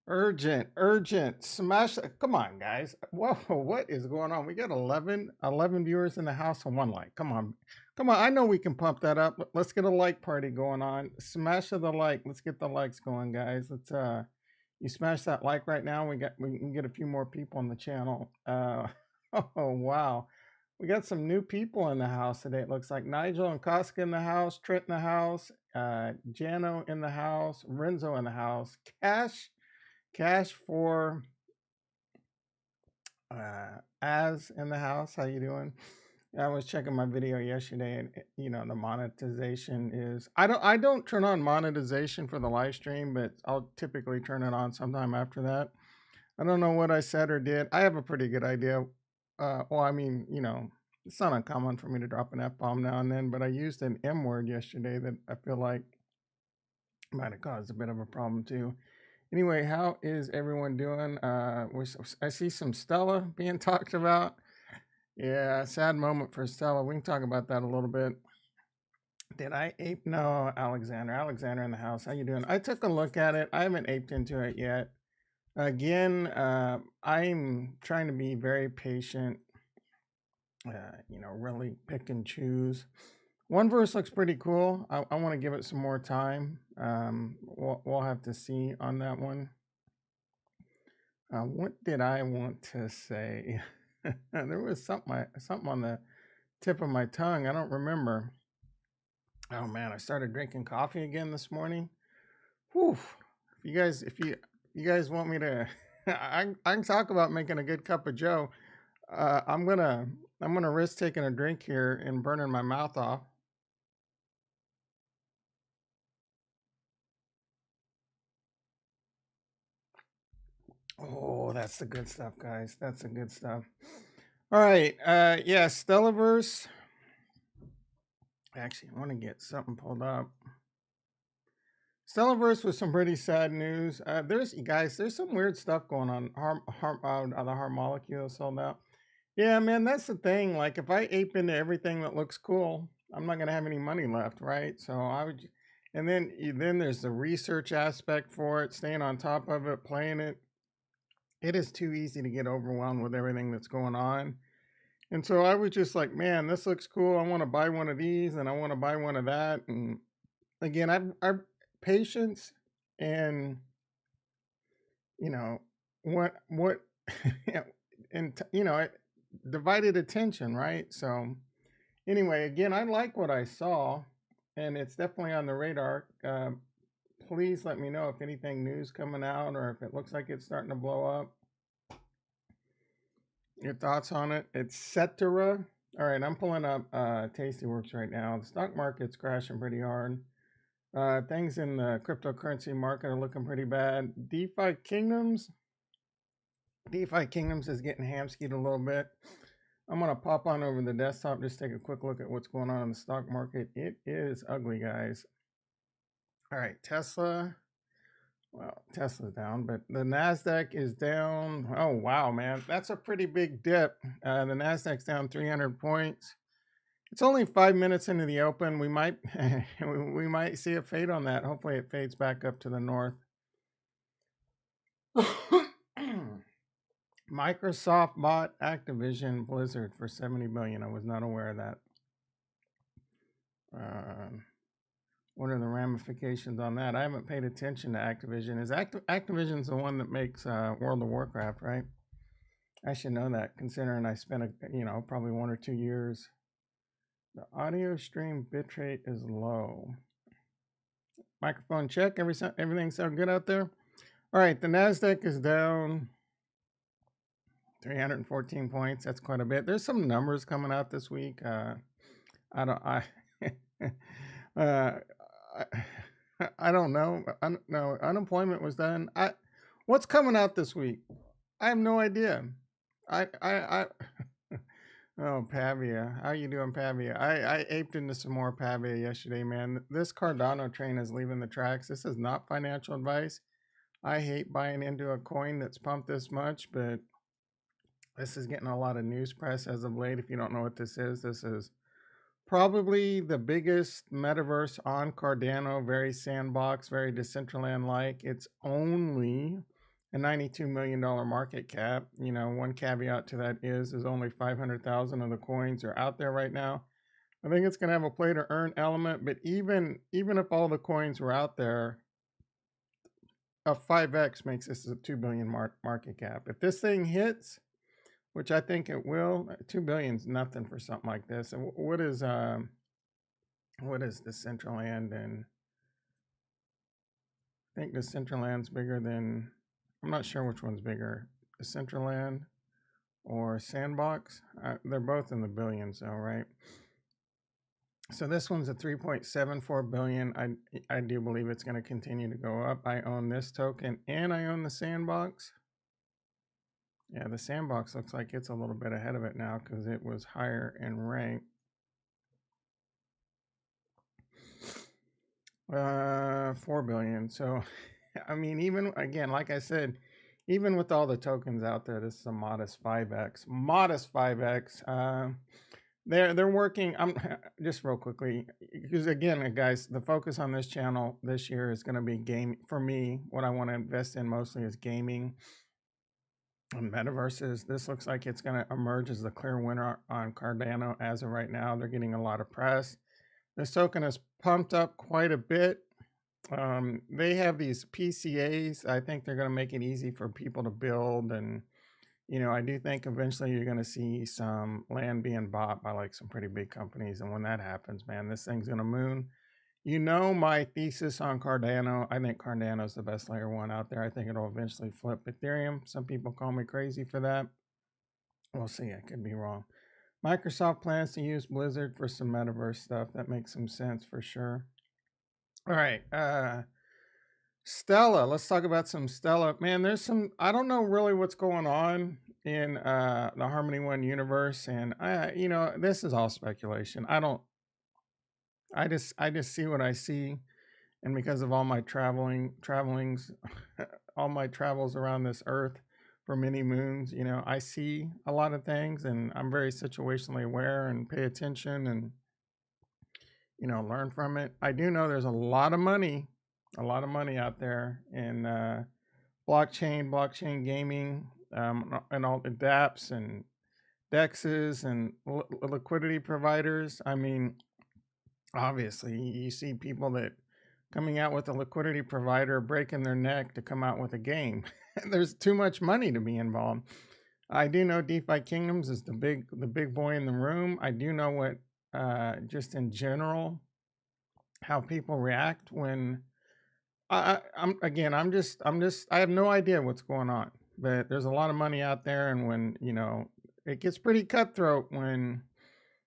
Urgent. Smash. Come on, guys. Whoa, what is going on? We got 11 viewers in the house and one like. Come on. Come on. I know we can pump that up. Let's get a like party going on. Smash of the like. Let's get the likes going, guys. You smash that like right now. We can get a few more people on the channel. Oh wow. We got some new people in the house today. It looks like Nigel and Koska in the house, Trent in the house, Jano in the house, Renzo in the house, Cash for as in the house. How you doing? I was checking my video yesterday, and the monetization is I don't turn on monetization for the live stream, but I'll typically turn it on sometime after that. I don't know what I said or did. I have a pretty good idea. Well, I mean, it's not uncommon for me to drop an F bomb now and then, but I used an M word yesterday that I feel like might have caused a bit of a problem too. Anyway, how is everyone doing? I see some Stella being talked about. Yeah, sad moment for Stella. We can talk about that a little bit. Did I ape? No, Alexander. Alexander in the house. How you doing? I took a look at it. I haven't aped into it yet. Again, I'm trying to be very patient. Really pick and choose. One verse looks pretty cool. I want to give it some more time. We'll have to see on that one. What did I want to say? There was something on the tip of my tongue. I don't remember. Oh man, I started drinking coffee again this morning. Whew. If you guys want me to, I can talk about making a good cup of Joe. I'm gonna risk taking a drink here and burning my mouth off. Oh, that's the good stuff, guys. That's the good stuff. All right. Yeah, Stellaverse. Actually, I want to get something pulled up. Stellaverse was some pretty sad news. There's some weird stuff going on. The harm molecule sold out. Yeah, man, that's the thing. Like, if I ape into everything that looks cool, I'm not gonna have any money left, right? So I would, and then there's the research aspect for it, staying on top of it, playing it. It is too easy to get overwhelmed with everything that's going on. And so I was just like, man, this looks cool. I want to buy one of these and I want to buy one of that. And again, I've patience and you know what and divided attention, right? So anyway, again, I like what I saw, and it's definitely on the radar. Please let me know if anything new's coming out or if it looks like it's starting to blow up. Your thoughts on it? It's Cetera. All right, I'm pulling up Tastyworks right now. The stock market's crashing pretty hard. Things in the cryptocurrency market are looking pretty bad. DeFi Kingdoms is getting hamskied a little bit. I'm going to pop on over the desktop, just take a quick look at what's going on in the stock market. It is ugly, guys. All right, Tesla. Well, Tesla's down, but the NASDAQ is down. Oh, wow, man. That's a pretty big dip. The NASDAQ's down 300 points. It's only 5 minutes into the open. We might we might see a fade on that. Hopefully it fades back up to the north. Microsoft bought Activision Blizzard for 70 billion. I was not aware of that. What are the ramifications on that? I haven't paid attention to Activision. Activision's the one that makes World of Warcraft, right? I should know that, considering I spent probably 1 or 2 years. The audio stream bitrate is low. Microphone check. Everything's so good out there. All right, the Nasdaq is down 314 points. That's quite a bit. There's some numbers coming out this week. I don't know. No, unemployment was done. What's coming out this week? I have no idea. Oh, Pavia. How you doing, Pavia? I aped into some more Pavia yesterday, man. This Cardano train is leaving the tracks. This is not financial advice. I hate buying into a coin that's pumped this much, but this is getting a lot of news press as of late. If you don't know what this is probably the biggest metaverse on Cardano, very sandbox, very Decentraland-like. It's only a $92 million market cap. One caveat to that is only 500,000 of the coins are out there right now. I think it's going to have a play to earn element, but even if all the coins were out there, a 5x makes this a 2 billion market cap. If this thing hits, which I think it will, 2 billion is nothing for something like this. And what is the Decentraland? And I think the Decentraland's bigger than, I'm not sure which one's bigger, Decentraland or Sandbox. They're both in the billions though, right? So this one's a 3.74 billion. I do believe it's going to continue to go up. I own this token and I own the Sandbox. Yeah, the Sandbox looks like it's a little bit ahead of it now because it was higher in rank. 4 billion. So, I mean, even again, like I said, even with all the tokens out there, this is a modest 5x. Modest 5x. They're working. I'm just real quickly because again, guys, the focus on this channel this year is going to be game. For me, what I want to invest in mostly is gaming and metaverses. This looks like it's going to emerge as the clear winner on Cardano as of right now. They're getting a lot of press. This token is pumped up quite a bit. They have these PCAs. I think they're going to make it easy for people to build. And, I do think eventually you're going to see some land being bought by like some pretty big companies. And when that happens, man, this thing's going to moon. My thesis on Cardano. I think Cardano is the best layer one out there. I think it'll eventually flip Ethereum. Some people call me crazy for that. We'll see. I could be wrong. Microsoft plans to use Blizzard for some metaverse stuff. That makes some sense for sure. All right. Stella. Let's talk about some Stella. Man, I don't know really what's going on in the Harmony One universe. And this is all speculation. I just see what I see. And because of all my travelings, all my travels around this earth for many moons, I see a lot of things and I'm very situationally aware and pay attention and, learn from it. I do know there's a lot of money out there in blockchain gaming, and all the dApps and DEXs and liquidity providers. I mean, obviously you see people that coming out with a liquidity provider breaking their neck to come out with a game. There's too much money to be involved. I do know DeFi Kingdoms is the big boy in the room. I do know what just in general how people react when I have no idea what's going on. But there's a lot of money out there, and when it gets pretty cutthroat when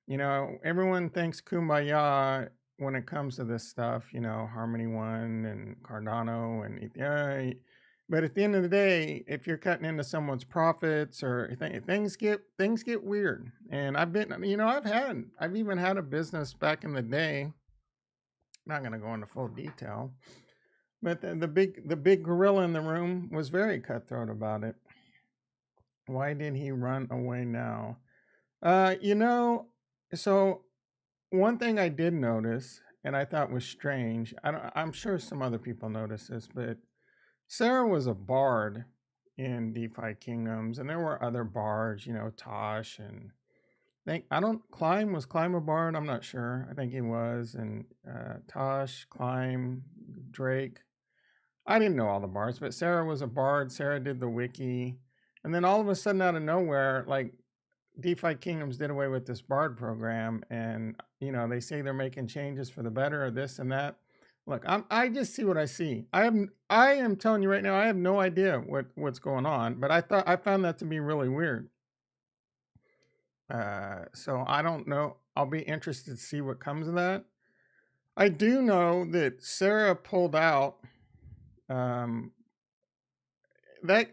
everyone thinks kumbaya when it comes to this stuff, Harmony One and Cardano and Ethereum. But at the end of the day, if you're cutting into someone's profits or things get weird. And I've even had a business back in the day. I'm not going to go into full detail, but the big gorilla in the room was very cutthroat about it. Why did he run away now? So one thing I did notice, and I thought was strange, I'm sure some other people noticed this, but Sarah was a bard in DeFi Kingdoms, and there were other bards, Tosh, and was Climb a bard? I'm not sure. I think he was, and Tosh, Climb, Drake. I didn't know all the bards, but Sarah was a bard. Sarah did the wiki, and then all of a sudden, out of nowhere, like DeFi Kingdoms did away with this bard program, and they say they're making changes for the better or this and that. Look, I just see what I see. I am telling you right now, I have no idea what's going on, but I found that to be really weird. So I don't know. I'll be interested to see what comes of that. I do know that Sarah pulled out. That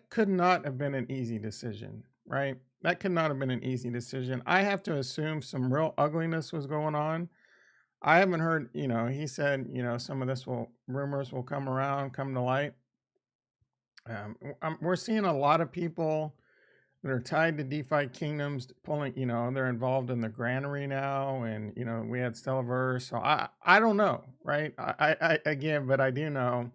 could not have been an easy decision, right? That could not have been an easy decision. I have to assume some real ugliness was going on. I haven't heard, he said, some of this rumors will come to light. We're seeing a lot of people that are tied to DeFi Kingdoms pulling, they're involved in the granary now. And, we had Stellaverse. So I don't know, right? But I do know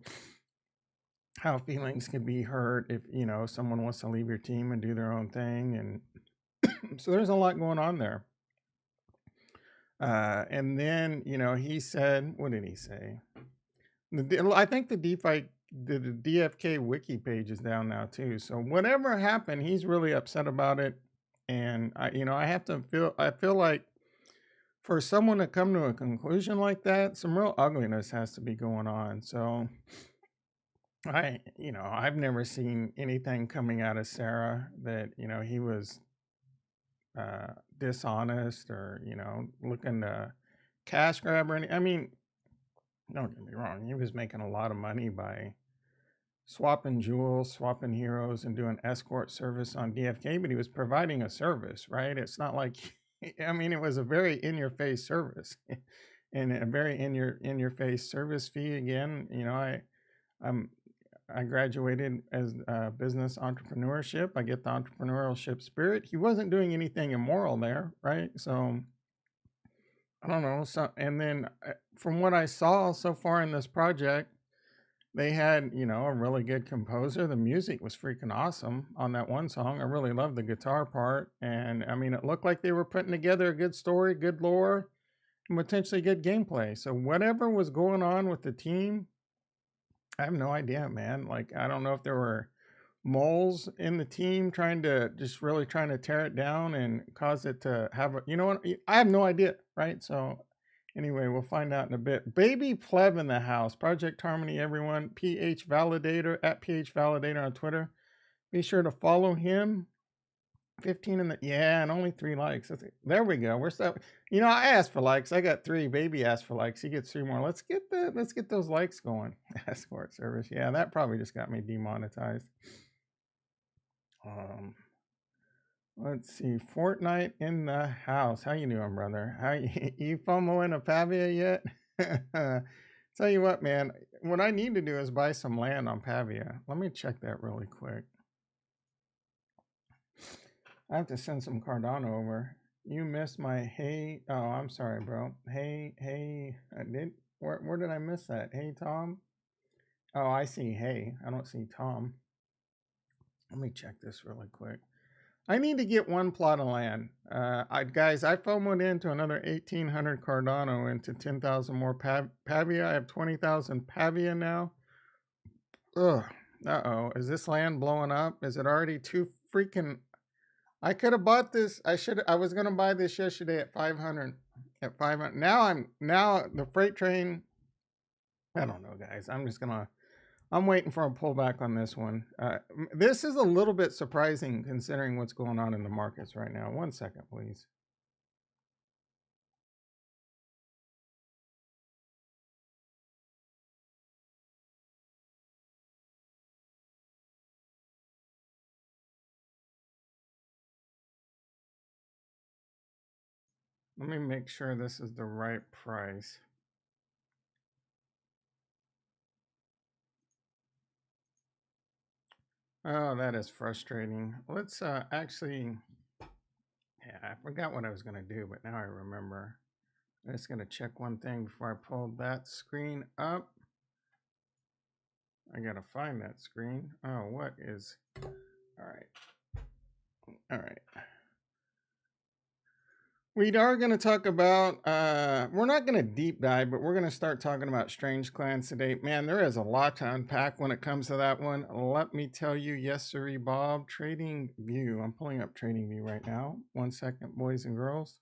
how feelings could be hurt if, someone wants to leave your team and do their own thing. And so there's a lot going on there. And then, he said, what did he say? I think the the DFK wiki page is down now too. So whatever happened, he's really upset about it. And I feel like for someone to come to a conclusion like that, some real ugliness has to be going on. So I've never seen anything coming out of Sarah that, he was dishonest or, looking to cash grab or any. I mean, don't get me wrong, he was making a lot of money by swapping jewels, swapping heroes, and doing escort service on DFK, but he was providing a service, right? It's not like, I mean, it was a very in your face service and a very in your face service fee. Again, I'm I graduated as business entrepreneurship. I get the entrepreneurship spirit. He wasn't doing anything immoral there, right? So I don't know. So, and then from what I saw so far in this project, they had, a really good composer. The music was freaking awesome on that one song. I really loved the guitar part. And I mean, it looked like they were putting together a good story, good lore, and potentially good gameplay. So whatever was going on with the team, I have no idea, man. Like, I don't know if there were moles in the team trying to tear it down and cause it to have a, what? I have no idea, right? So anyway, we'll find out in a bit. Baby Pleb in the house. Project Harmony, everyone. PH Validator, at PH Validator on Twitter. Be sure to follow him. 15 in the, yeah, and only 3 likes. There we go. We're so, I asked for likes. I got 3. Baby asked for likes. He gets 3 more. Let's get those likes going. Escort service. Yeah, that probably just got me demonetized. Let's see. Fortnite in the house. How you doing, brother? How you FOMOing a Pavia yet? Tell you what, man. What I need to do is buy some land on Pavia. Let me check that really quick. I have to send some Cardano over. You missed my hey. Oh, I'm sorry, bro. Hey. Where did I miss that? Hey, Tom. Oh, I see. Hey, I don't see Tom. Let me check this really quick. I need to get 1 plot of land. Guys, I FOMOed into another 1,800 Cardano into 10,000 more Pavia. I have 20,000 Pavia now. Ugh. Uh-oh. Is this land blowing up? Is it already too freaking... I could have bought this. I was going to buy this yesterday at 500. At 500. Now the freight train... I don't know, guys. I'm waiting for a pullback on this one. This is a little bit surprising considering what's going on in the markets right now. 1 second, please. Let me make sure this is the right price. Oh, that is frustrating. Let's actually... Yeah, I forgot what I was going to do, but now I remember. I'm just going to check one thing before I pull that screen up. I got to find that screen. Oh, what is... All right. We are going to talk about, we're not going to deep dive, but we're going to start talking about Strange Clans today. Man, there is a lot to unpack when it comes to that one. Let me tell you, yes, sirree, Bob. Trading View. I'm pulling up Trading View right now. 1 second, boys and girls.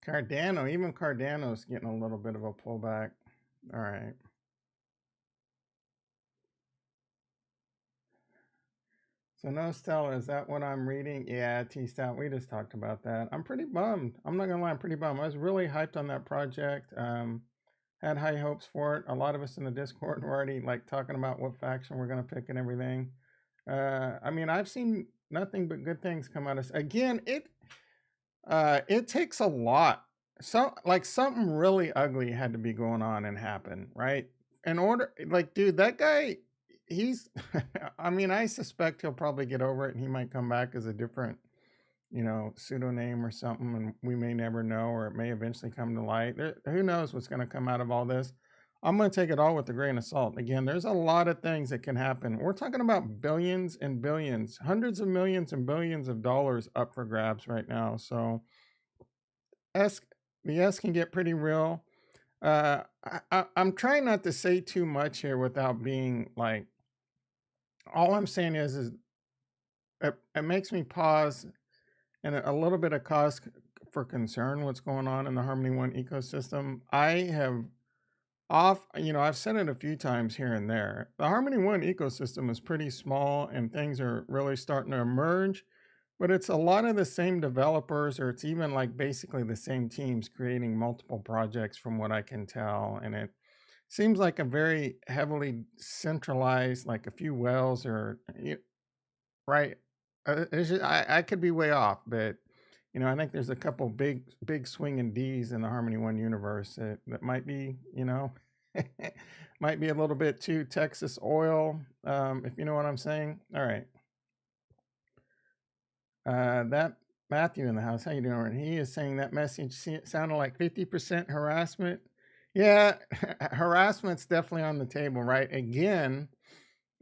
Cardano, even Cardano's getting a little bit of a pullback. All right. So no Stella, is that what I'm reading? Yeah, T-Stout, we just talked about that. I'm pretty bummed. I'm not gonna lie, I'm pretty bummed. I was really hyped on that project. Had high hopes for it. A lot of us in the Discord were already like talking about what faction we're gonna pick and everything. I mean, I've seen nothing but good things come out of this. Again, it takes a lot. So like something really ugly had to be going on and happen, right? In order, like, dude, that guy, he's I mean, I suspect he'll probably get over it and he might come back as a different, pseudonym or something, and we may never know, or it may eventually come to light. Who knows what's going to come out of all this? I'm going to take it all with a grain of salt. Again, there's a lot of things that can happen. We're talking about billions and billions, hundreds of millions and billions of dollars up for grabs right now. So S, the S can get pretty real. I'm trying not to say too much here without being like, all I'm saying is it makes me pause and a little bit of cause for concern what's going on in the Harmony One ecosystem. I've said it a few times here and there. The Harmony One ecosystem is pretty small and things are really starting to emerge, but it's a lot of the same developers, or it's even like basically the same teams creating multiple projects from what I can tell. And it seems like a very heavily centralized, like a few whales or right. I could be way off, but I think there's a couple big swinging D's in the Harmony One universe that might be, might be a little bit too Texas oil, if you know what I'm saying. All right. That Matthew in the house, how you doing? He is saying that message sounded like 50% harassment. Yeah, harassment's definitely on the table, right? Again,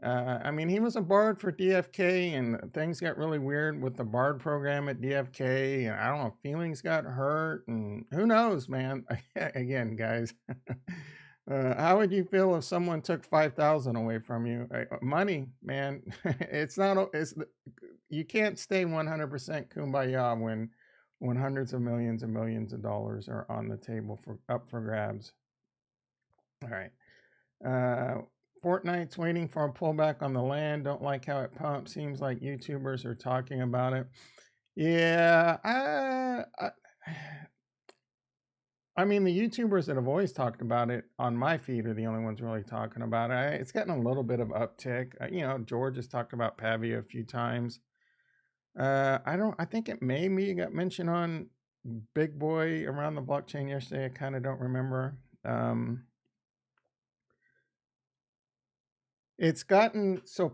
I mean, he was a bard for DFK, and things got really weird with the bard program at DFK. And I don't know, feelings got hurt, and who knows, man. Again, guys, how would you feel if someone took 5,000 away from you? Money, man. It's not. You can't stay 100% kumbaya when hundreds of millions and millions of dollars are on the table for up for grabs. All right. Fortnite's waiting for a pullback on the land. Don't like how it pumps. Seems like YouTubers are talking about it. Yeah, I mean, the YouTubers that have always talked about it on my feed are the only ones really talking about it. It's gotten a little bit of uptick. George has talked about Pavia a few times. I think it maybe got mentioned on Big Boy around the blockchain yesterday. I kind of don't remember.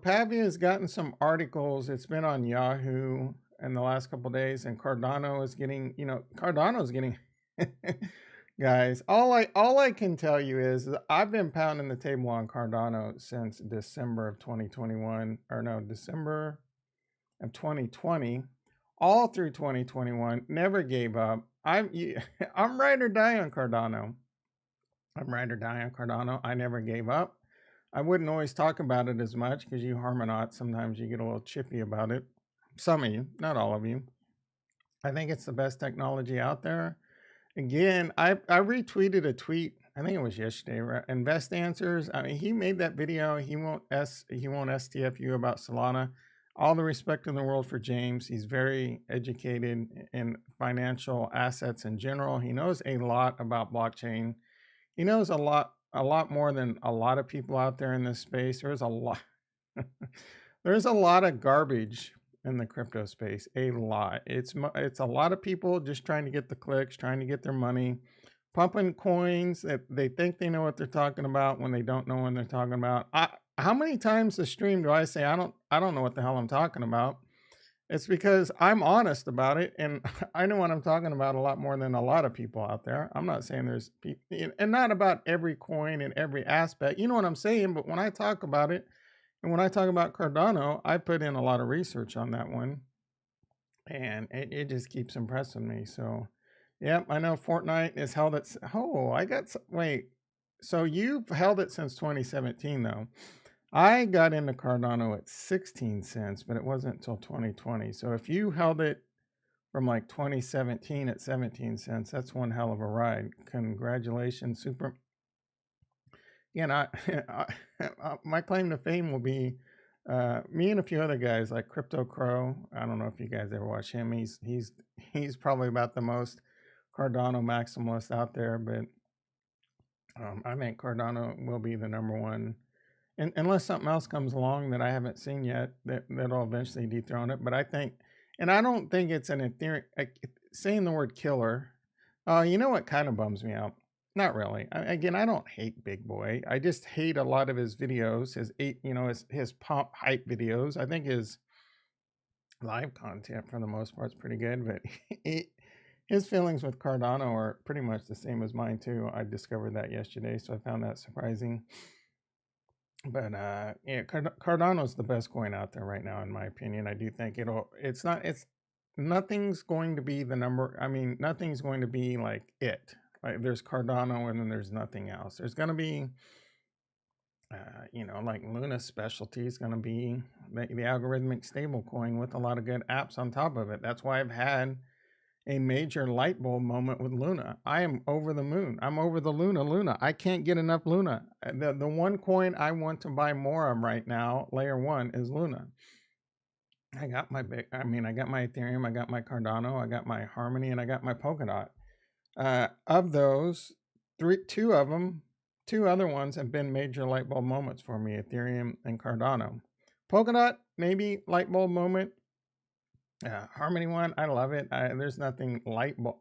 Pavia has gotten some articles. It's been on Yahoo in the last couple of days, and Cardano is getting guys. All I can tell you is I've been pounding the table on Cardano since December of 2021, or no, December of 2020, all through 2021. Never gave up. I'm ride or die on Cardano. I never gave up. I wouldn't always talk about it as much because you Harmonauts, sometimes you get a little chippy about it. Some of you, not all of you. I think it's the best technology out there. Again, I retweeted a tweet. I think it was yesterday. Right? Invest Answers. I mean, he made that video. He won't STF you about Solana. All the respect in the world for James. He's very educated in financial assets in general. He knows a lot about blockchain. He knows a lot more than a lot of people out there in this space. There's a lot of garbage in the crypto space. A lot. It's a lot of people just trying to get the clicks, trying to get their money, pumping coins that they think they know what they're talking about when they don't know what they're talking about. How many times a stream do I say I don't know what the hell I'm talking about? It's because I'm honest about it, and I know what I'm talking about a lot more than a lot of people out there. I'm not saying there's people, and not about every coin and every aspect. You know what I'm saying? But when I talk about it, and when I talk about Cardano, I put in a lot of research on that one, and it just keeps impressing me. So, yep, I know Fortnite is held at. Oh, wait. So you've held it since 2017, though. I got into Cardano at 16 cents, but it wasn't until 2020. So if you held it from like 2017 at 17 cents, that's one hell of a ride. Congratulations, super. My claim to fame will be me and a few other guys like Crypto Crow. I don't know if you guys ever watch him. He's probably about the most Cardano maximalist out there, but I think Cardano will be the number one. And unless something else comes along that I haven't seen yet, that'll eventually dethrone it. But I think, and I don't think it's an Ethereum, saying the word killer. You know what kind of bums me out? Not really. Again, I don't hate Big Boy. I just hate a lot of his videos, his pump hype videos. I think live content for the most part is pretty good, but his feelings with Cardano are pretty much the same as mine too. I discovered that yesterday, so I found that surprising. But yeah, Cardano's the best coin out there right now, in my opinion. I do think it's not, it's, nothing's going to be the number. I mean, nothing's going to be like it. Like there's Cardano and then there's nothing else. There's going to be, like Luna Specialty is going to be the algorithmic stable coin with a lot of good apps on top of it. That's why I've had a major light bulb moment with Luna. I am over the moon. I'm over the Luna. I can't get enough Luna. The one coin I want to buy more of right now, layer one, is Luna. I got my I got my Ethereum, I got my Cardano, I got my Harmony, and I got my Polkadot. Of those, two other ones have been major light bulb moments for me: Ethereum and Cardano. Polkadot, maybe light bulb moment. Harmony one, I love it. There's nothing light bulb.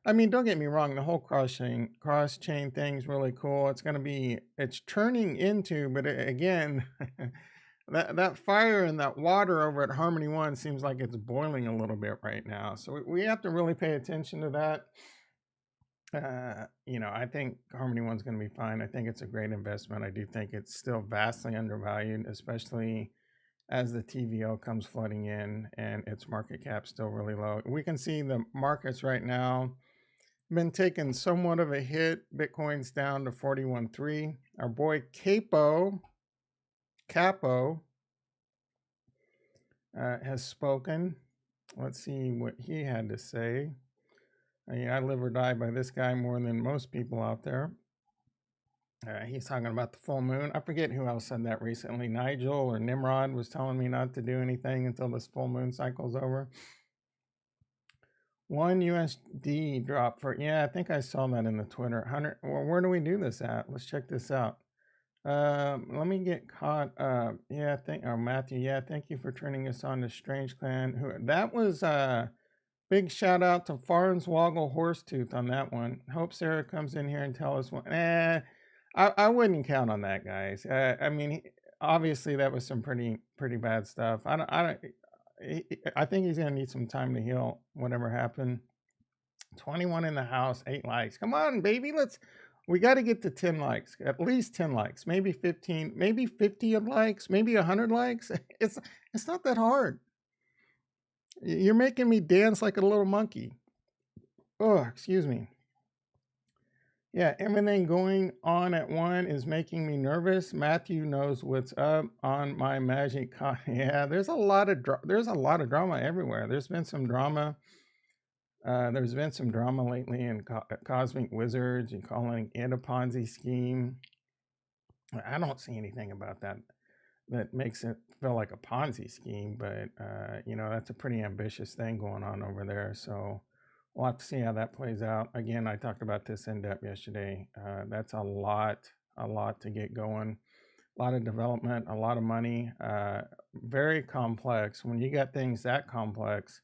I mean, don't get me wrong. The whole cross chain thing is really cool. It's turning into, but again, that fire and that water over at Harmony One seems like it's boiling a little bit right now. So we have to really pay attention to that. I think Harmony One's going to be fine. I think it's a great investment. I do think it's still vastly undervalued, especially as the TVO comes flooding in and its market cap still really low. We can see the markets right now been taking somewhat of a hit. Bitcoin's down to 41.3. Our boy Capo has spoken. Let's see what he had to say. I live or die by this guy more than most people out there. He's talking about the full moon. I forget who else said that recently. Nigel or Nimrod was telling me not to do anything until this full moon cycle's over. One USD drop for, I think I saw that in the Twitter. 100. Well, where do we do this at? Let's check this out. Let me get caught up. Matthew. Thank you for turning us on to Strange Clan. That was big shout out to Farnswoggle Horsetooth on that one. Hope Sarah comes in here and tell us what. I wouldn't count on that, guys. I mean, obviously that was some pretty bad stuff. I think he's gonna need some time to heal whatever happened. 21 in the house, 8 likes. Come on, baby, we got to get to 10 likes, at least 10 likes, maybe 15, maybe 50 likes, maybe 100 likes. It's not that hard. You're making me dance like a little monkey. Oh, excuse me. Yeah, everything going on at one is making me nervous. Matthew knows what's up on my magic. Yeah, there's a lot of drama everywhere. There's been some drama. There's been some drama lately in Cosmic Wizards and calling it a Ponzi scheme. I don't see anything about that makes it feel like a Ponzi scheme, but that's a pretty ambitious thing going on over there. So we'll have to see how that plays out. Again, I talked about this in depth yesterday. That's a lot to get going. A lot of development, a lot of money, very complex. When you got things that complex,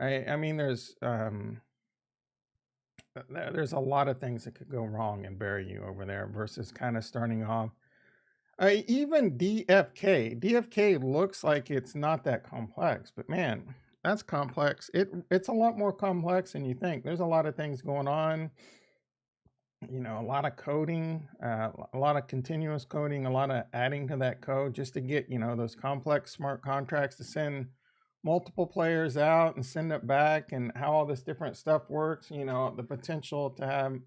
I mean, there's a lot of things that could go wrong and bury you over there versus kind of starting off. Even DFK looks like it's not that complex, but man, that's complex. It's a lot more complex than you think. There's a lot of things going on. A lot of coding, a lot of continuous coding, a lot of adding to that code just to get those complex smart contracts to send multiple players out and send it back, and how all this different stuff works. The potential to have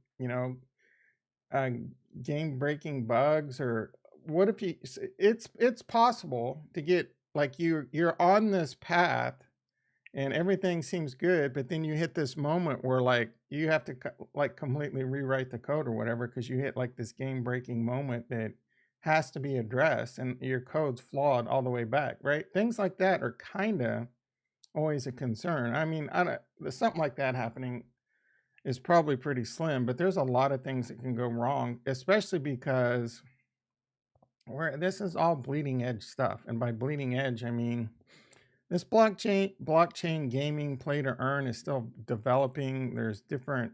game breaking bugs, or what if it's possible to get like you're on this path and everything seems good, but then you hit this moment where like you have to like completely rewrite the code or whatever because you hit like this game breaking moment that has to be addressed and your code's flawed all the way back, right? Things like that are kind of always a concern. I mean, something like that happening is probably pretty slim, but there's a lot of things that can go wrong, especially because this is all bleeding edge stuff. And by bleeding edge, I mean this blockchain gaming play to earn is still developing. There's different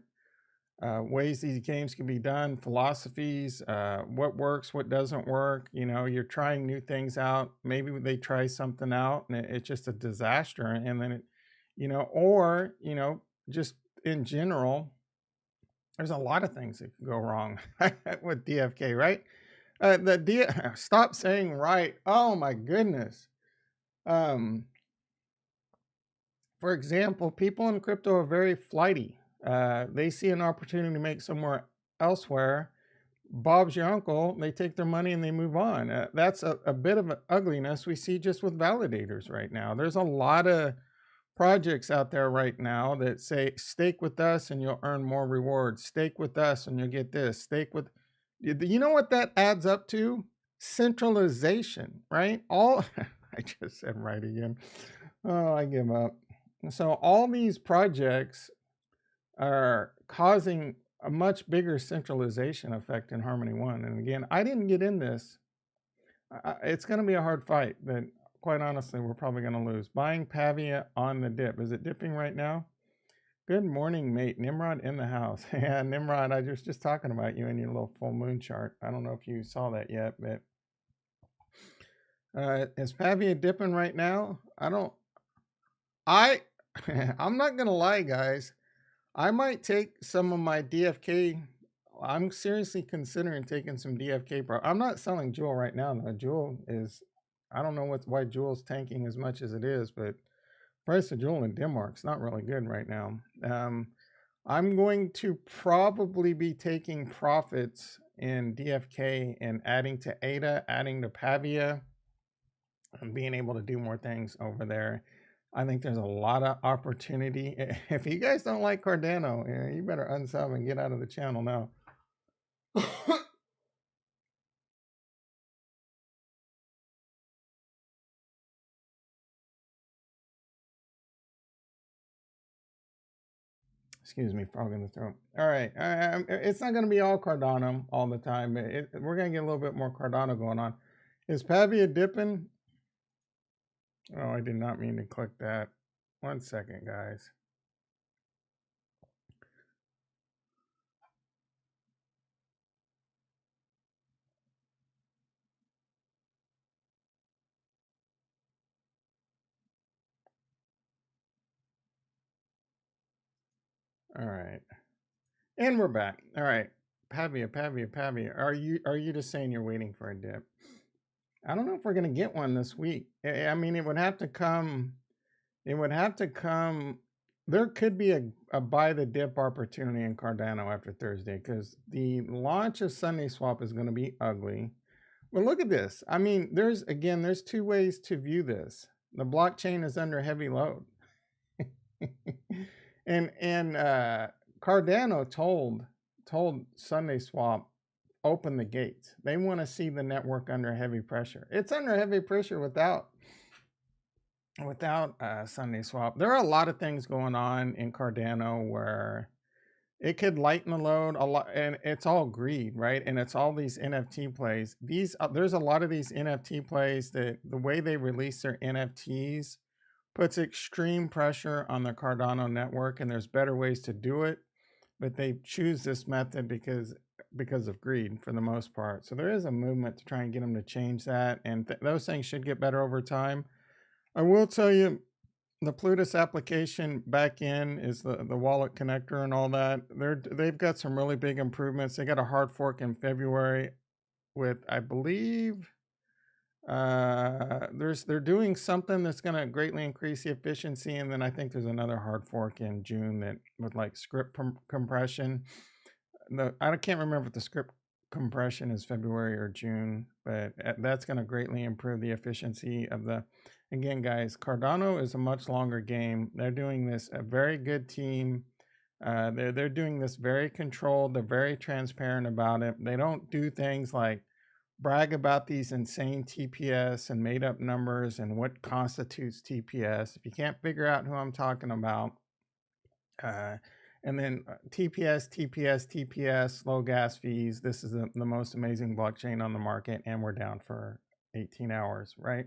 ways these games can be done, philosophies, what works, what doesn't work. You know, you're trying new things out. Maybe they try something out and it's just a disaster. And then it, or, just in general, there's a lot of things that can go wrong with DFK, right? Stop saying right. Oh my goodness. Um, for example, people in crypto are very flighty. They see an opportunity to make somewhere elsewhere. Bob's your uncle. They take their money and they move on. That's a bit of an ugliness we see just with validators right now. There's a lot of projects out there right now that say stake with us and you'll earn more rewards. Stake with us and you'll get this. Stake with, you know what that adds up to? Centralization, right? All I just said right again. Oh, I give up. So all these projects are causing a much bigger centralization effect in Harmony One. And again, I didn't get in this. It's going to be a hard fight, but quite honestly, we're probably going to lose. Buying Pavia on the dip. Is it dipping right now? Good morning, mate. Nimrod in the house. Yeah, Nimrod, I was just talking about you in your little full moon chart. I don't know if you saw that yet, but is Pavia dipping right now? I'm not going to lie, guys. I might take some of my DFK. I'm seriously considering taking some DFK. I'm not selling Jewel right now. though. Jewel is, I don't know why Jewel's tanking as much as it is, but price of Jewel in Denmark's not really good right now. I'm going to probably be taking profits in DFK and adding to ADA, adding to Pavia, and being able to do more things over there. I think there's a lot of opportunity. If you guys don't like Cardano, you better unsub and get out of the channel now. Excuse me, frog in the throat. All right. It's not going to be all Cardano all the time. We're going to get a little bit more Cardano going on. Is Pavia dipping? Oh, I did not mean to click that. 1 second, guys. All right. And we're back. All right. Pavia. Are you just saying you're waiting for a dip? I don't know if we're going to get one this week. I mean, it would have to come. It would have to come. There could be a buy the dip opportunity in Cardano after Thursday because the launch of Sunday Swap is going to be ugly. Well, look at this. I mean, there's two ways to view this. The blockchain is under heavy load, and Cardano told Sunday Swap open the gates. They want to see the network under heavy pressure. It's under heavy pressure without Sunday Swap. There are a lot of things going on in Cardano where it could lighten the load a lot, and it's all greed, right? And it's all these NFT plays. There's a lot of these NFT plays that the way they release their NFTs puts extreme pressure on the Cardano network, and there's better ways to do it, but they choose this method because of greed for the most part. So there is a movement to try and get them to change that, and those things should get better over time. I will tell you, the Plutus application backend is the wallet connector and all that. They've got some really big improvements. They got a hard fork in February with, I believe, they're doing something that's going to greatly increase the efficiency, and then I think there's another hard fork in June that with like script compression. I can't remember if the script compression is February or June, but that's going to greatly improve the efficiency of the. Again, guys, Cardano is a much longer game. They're doing this a very good team. They're doing this very controlled. They're very transparent about it. They don't do things like brag about these insane TPS and made up numbers and what constitutes TPS. If you can't figure out who I'm talking about, and then TPS, low gas fees. This is the most amazing blockchain on the market, and we're down for 18 hours, right?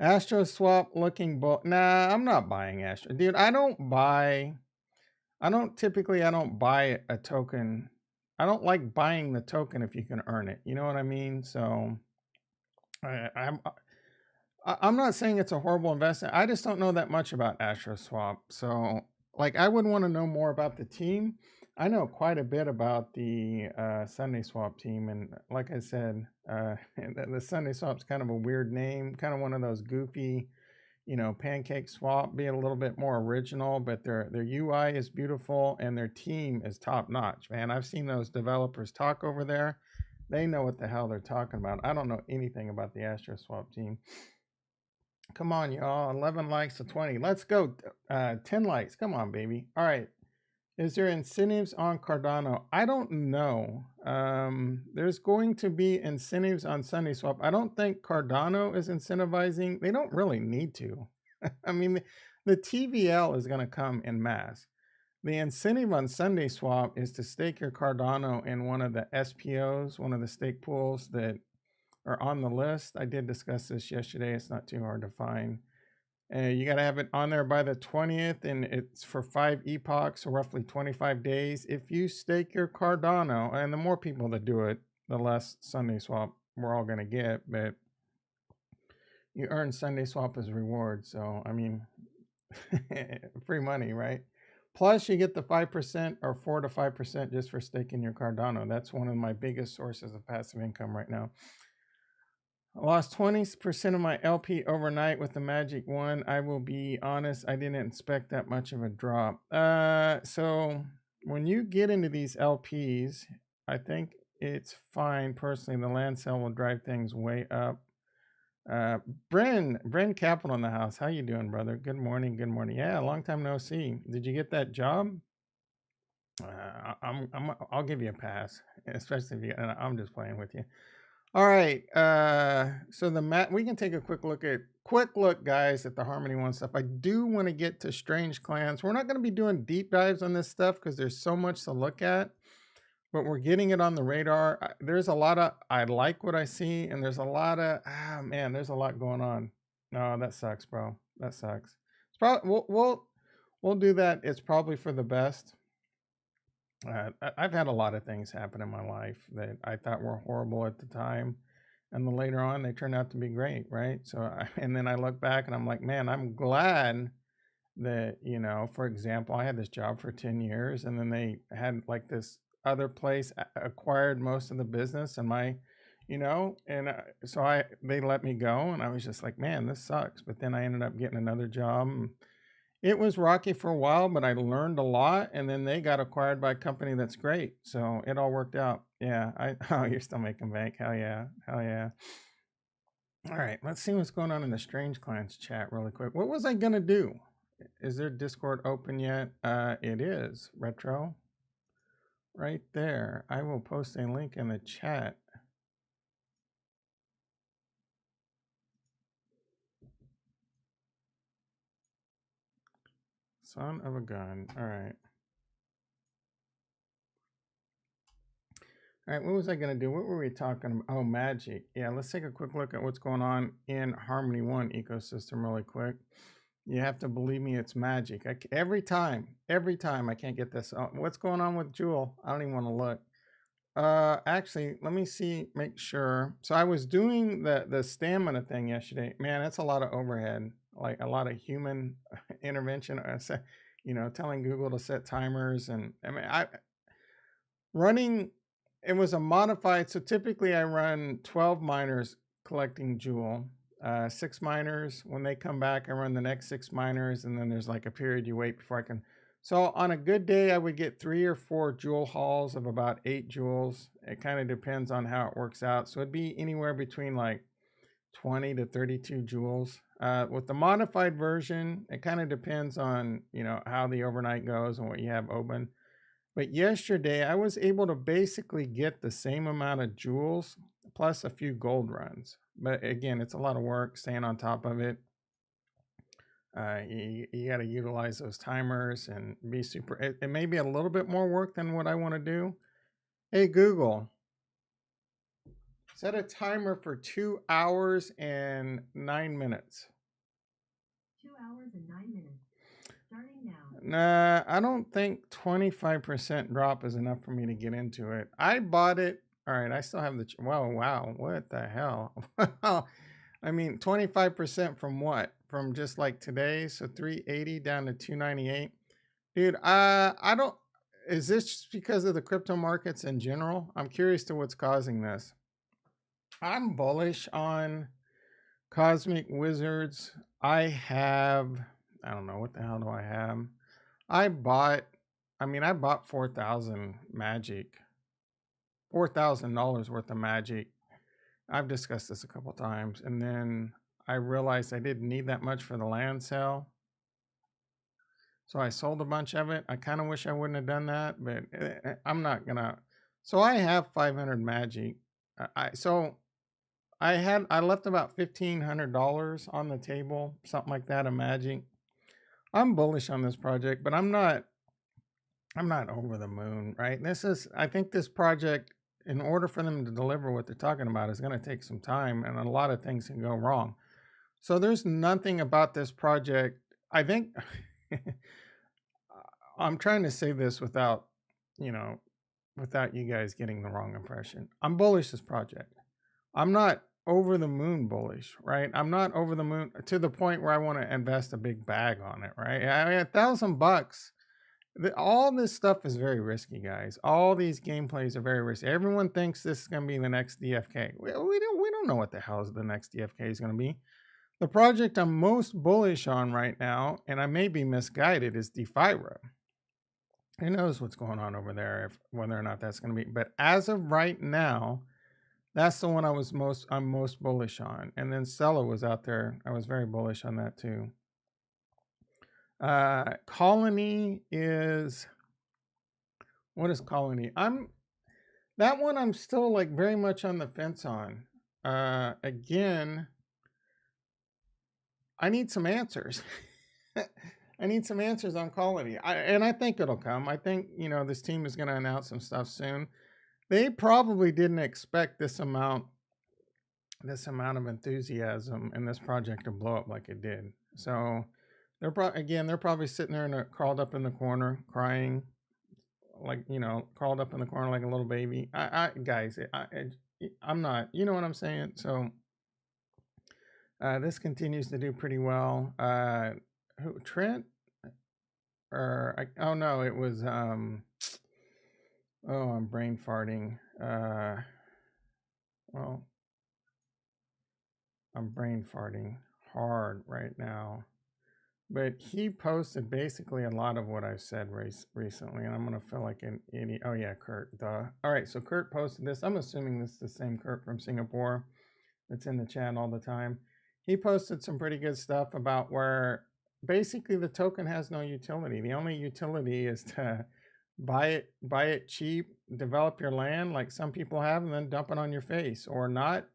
Astro Swap looking Nah, I'm not buying Astro. Dude, I don't buy I don't buy a token. I don't like buying the token if you can earn it. You know what I mean? So I, I'm I'm not saying it's a horrible investment. I just don't know that much about AstroSwap. So, like, I would want to know more about the team. I know quite a bit about the Sunday Swap team, and like I said, the Sunday Swap's kind of a weird name, kind of one of those goofy, Pancake Swap, being a little bit more original, but their UI is beautiful and their team is top notch. Man, I've seen those developers talk over there. They know what the hell they're talking about. I don't know anything about the AstroSwap team. Come on, y'all. 11 likes to 20. Let's go. 10 likes. Come on, baby. All right. Is there incentives on Cardano? I don't know. There's going to be incentives on Sunday Swap. I don't think Cardano is incentivizing. They don't really need to. I mean, the TVL is going to come in mass. The incentive on Sunday Swap is to stake your Cardano in one of the SPOs, one of the stake pools that are on the list. I did discuss this yesterday. It's not too hard to find. You got to have it on there by the 20th, and it's for 5 epochs, so roughly 25 days. If you stake your Cardano, and the more people that do it, the less Sunday Swap we're all going to get, but you earn Sunday Swap as reward. So, I mean, free money, right? Plus, you get the 5% or 4 to 5% just for staking your Cardano. That's one of my biggest sources of passive income right now. I lost 20% of my LP overnight with the Magic One. I will be honest, I didn't expect that much of a drop. So when you get into these LPs, I think it's fine. Personally, the land sale will drive things way up. Bren Capital in the house. How you doing, brother? Good morning. Good morning. Yeah, long time no see. Did you get that job? I'll give you a pass, especially if you. And I'm just playing with you. All right. So we can take a quick look, guys, at the Harmony One stuff. I do want to get to Strange Clans. We're not going to be doing deep dives on this stuff because there's so much to look at, but we're getting it on the radar. There's a lot of I like what I see, and there's a lot of man, there's a lot going on. No, that sucks, bro. That sucks. It's probably we'll do that. It's probably for the best. I've had a lot of things happen in my life that I thought were horrible at the time, and then later on they turned out to be great, right? And then I look back and I'm like, man, I'm glad that, for example, I had this job for 10 years, and then they had like this other place acquired most of the business, and they let me go, and I was just like, man, this sucks. But then I ended up getting another job. It was rocky for a while, but I learned a lot, and then they got acquired by a company that's great. So it all worked out. Yeah. Oh, you're still making bank. Hell yeah. Hell yeah. All right. Let's see what's going on in the Strange Clans chat really quick. What was I going to do? Is their Discord open yet? It is. Retro. Right there. I will post a link in the chat. Son of a gun. All right. All right, what was I going to do? What were we talking about? Oh, magic. Yeah, let's take a quick look at what's going on in Harmony One ecosystem really quick. You have to believe me, it's magic. Every time, I can't get this. What's going on with Jewel? I don't even want to look. Actually, let me see, make sure. So I was doing the stamina thing yesterday. Man, that's a lot of overhead, like a lot of human intervention. Telling Google to set timers, and I mean, running. It was a modified. So typically, I run 12 miners collecting Jewel. 6 miners. When they come back, I run the next 6 miners, and then there's like a period you wait before I can. So on a good day, I would get 3 or 4 jewel hauls of about 8 jewels. It kind of depends on how it works out. So it'd be anywhere between like 20 to 32 jewels. With the modified version, it kind of depends on, how the overnight goes and what you have open. But yesterday, I was able to basically get the same amount of jewels plus a few gold runs. But again, it's a lot of work staying on top of it. You got to utilize those timers and be super. It may be a little bit more work than what I want to do. Hey, Google, set a timer for 2 hours and 9 minutes. 2 hours and 9 minutes. Starting now. Nah, I don't think 25% drop is enough for me to get into it. I bought it. All right, I still have the. Whoa, wow, what the hell? Well, I mean, 25% from what? From just like today, so 380 down to 298. Dude, I don't. Is this just because of the crypto markets in general? I'm curious to what's causing this. I'm bullish on Cosmic Wizards. I don't know, what the hell do I have? I bought, I bought 4,000 Magic, $4,000 worth of Magic. I've discussed this a couple times. And then I realized I didn't need that much for the land sale. So I sold a bunch of it. I kind of wish I wouldn't have done that, but I'm not gonna. So I have 500 Magic. I left about $1,500 on the table, something like that, of Magic. I'm bullish on this project, but I'm not over the moon, right? I think this project, in order for them to deliver what they're talking about, is going to take some time, and a lot of things can go wrong. So there's nothing about this project. I think I'm trying to say this without, you know, without you guys getting the wrong impression. I'm bullish this project. I'm not over the moon bullish, right? I'm not over the moon to the point where I want to invest a big bag on it, right? I mean, $1,000. All this stuff is very risky, guys. All these gameplays are very risky. Everyone thinks this is going to be the next DFK. We don't know what the hell the next DFK is going to be. The project I'm most bullish on right now, and I may be misguided, is DeFi-Ro. Who knows what's going on over there, whether or not that's going to be. But as of right now, that's the one I'm most bullish on. And then Stella was out there. I was very bullish on that too. Colony is, what is Colony? That one I'm still like very much on the fence on. Again, I need some answers. I need some answers on Colony. And I think it'll come. I think, this team is going to announce some stuff soon. They probably didn't expect this amount of enthusiasm in this project to blow up like it did. So they're probably sitting there crawled up in the corner crying, like, crawled up in the corner like a little baby. Guys, I'm not, you know what I'm saying? So this continues to do pretty well. Trent, oh no, it was I'm brain farting. Well, I'm brain farting hard right now. But he posted basically a lot of what I've said recently, and I'm going to feel like an idiot. Oh, yeah, Kurt, duh. All right, so Kurt posted this. I'm assuming this is the same Kurt from Singapore that's in the chat all the time. He posted some pretty good stuff about where basically the token has no utility. The only utility is to buy it cheap, develop your land like some people have, and then dump it on your face, or not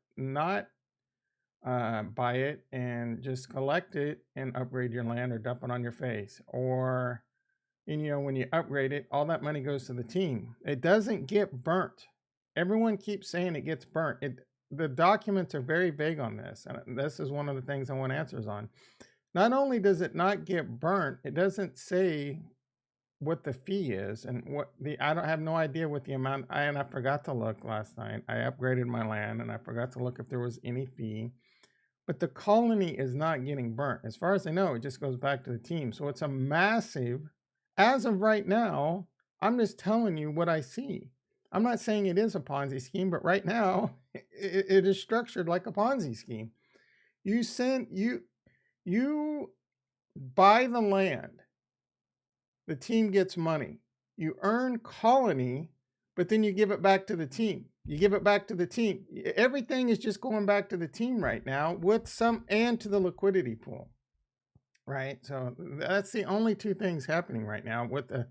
buy it and just collect it and upgrade your land, or dump it on your face. Or, when you upgrade it, all that money goes to the team. It doesn't get burnt. Everyone keeps saying it gets burnt. The documents are very vague on this, and this is one of the things I want answers on. Not only does it not get burnt, it doesn't say what the fee is, and I don't have no idea what the amount. I forgot to look last night. I upgraded my land and I forgot to look if there was any fee. But the colony is not getting burnt. As far as I know, it just goes back to the team. So it's a massive, as of right now, I'm just telling you what I see. I'm not saying it is a Ponzi scheme, but right now it is structured like a Ponzi scheme. You buy the land, the team gets money. You earn colony, but then you give it back to the team. You give it back to the team. Everything is just going back to the team right now, and to the liquidity pool, right? So that's the only two things happening right now, with a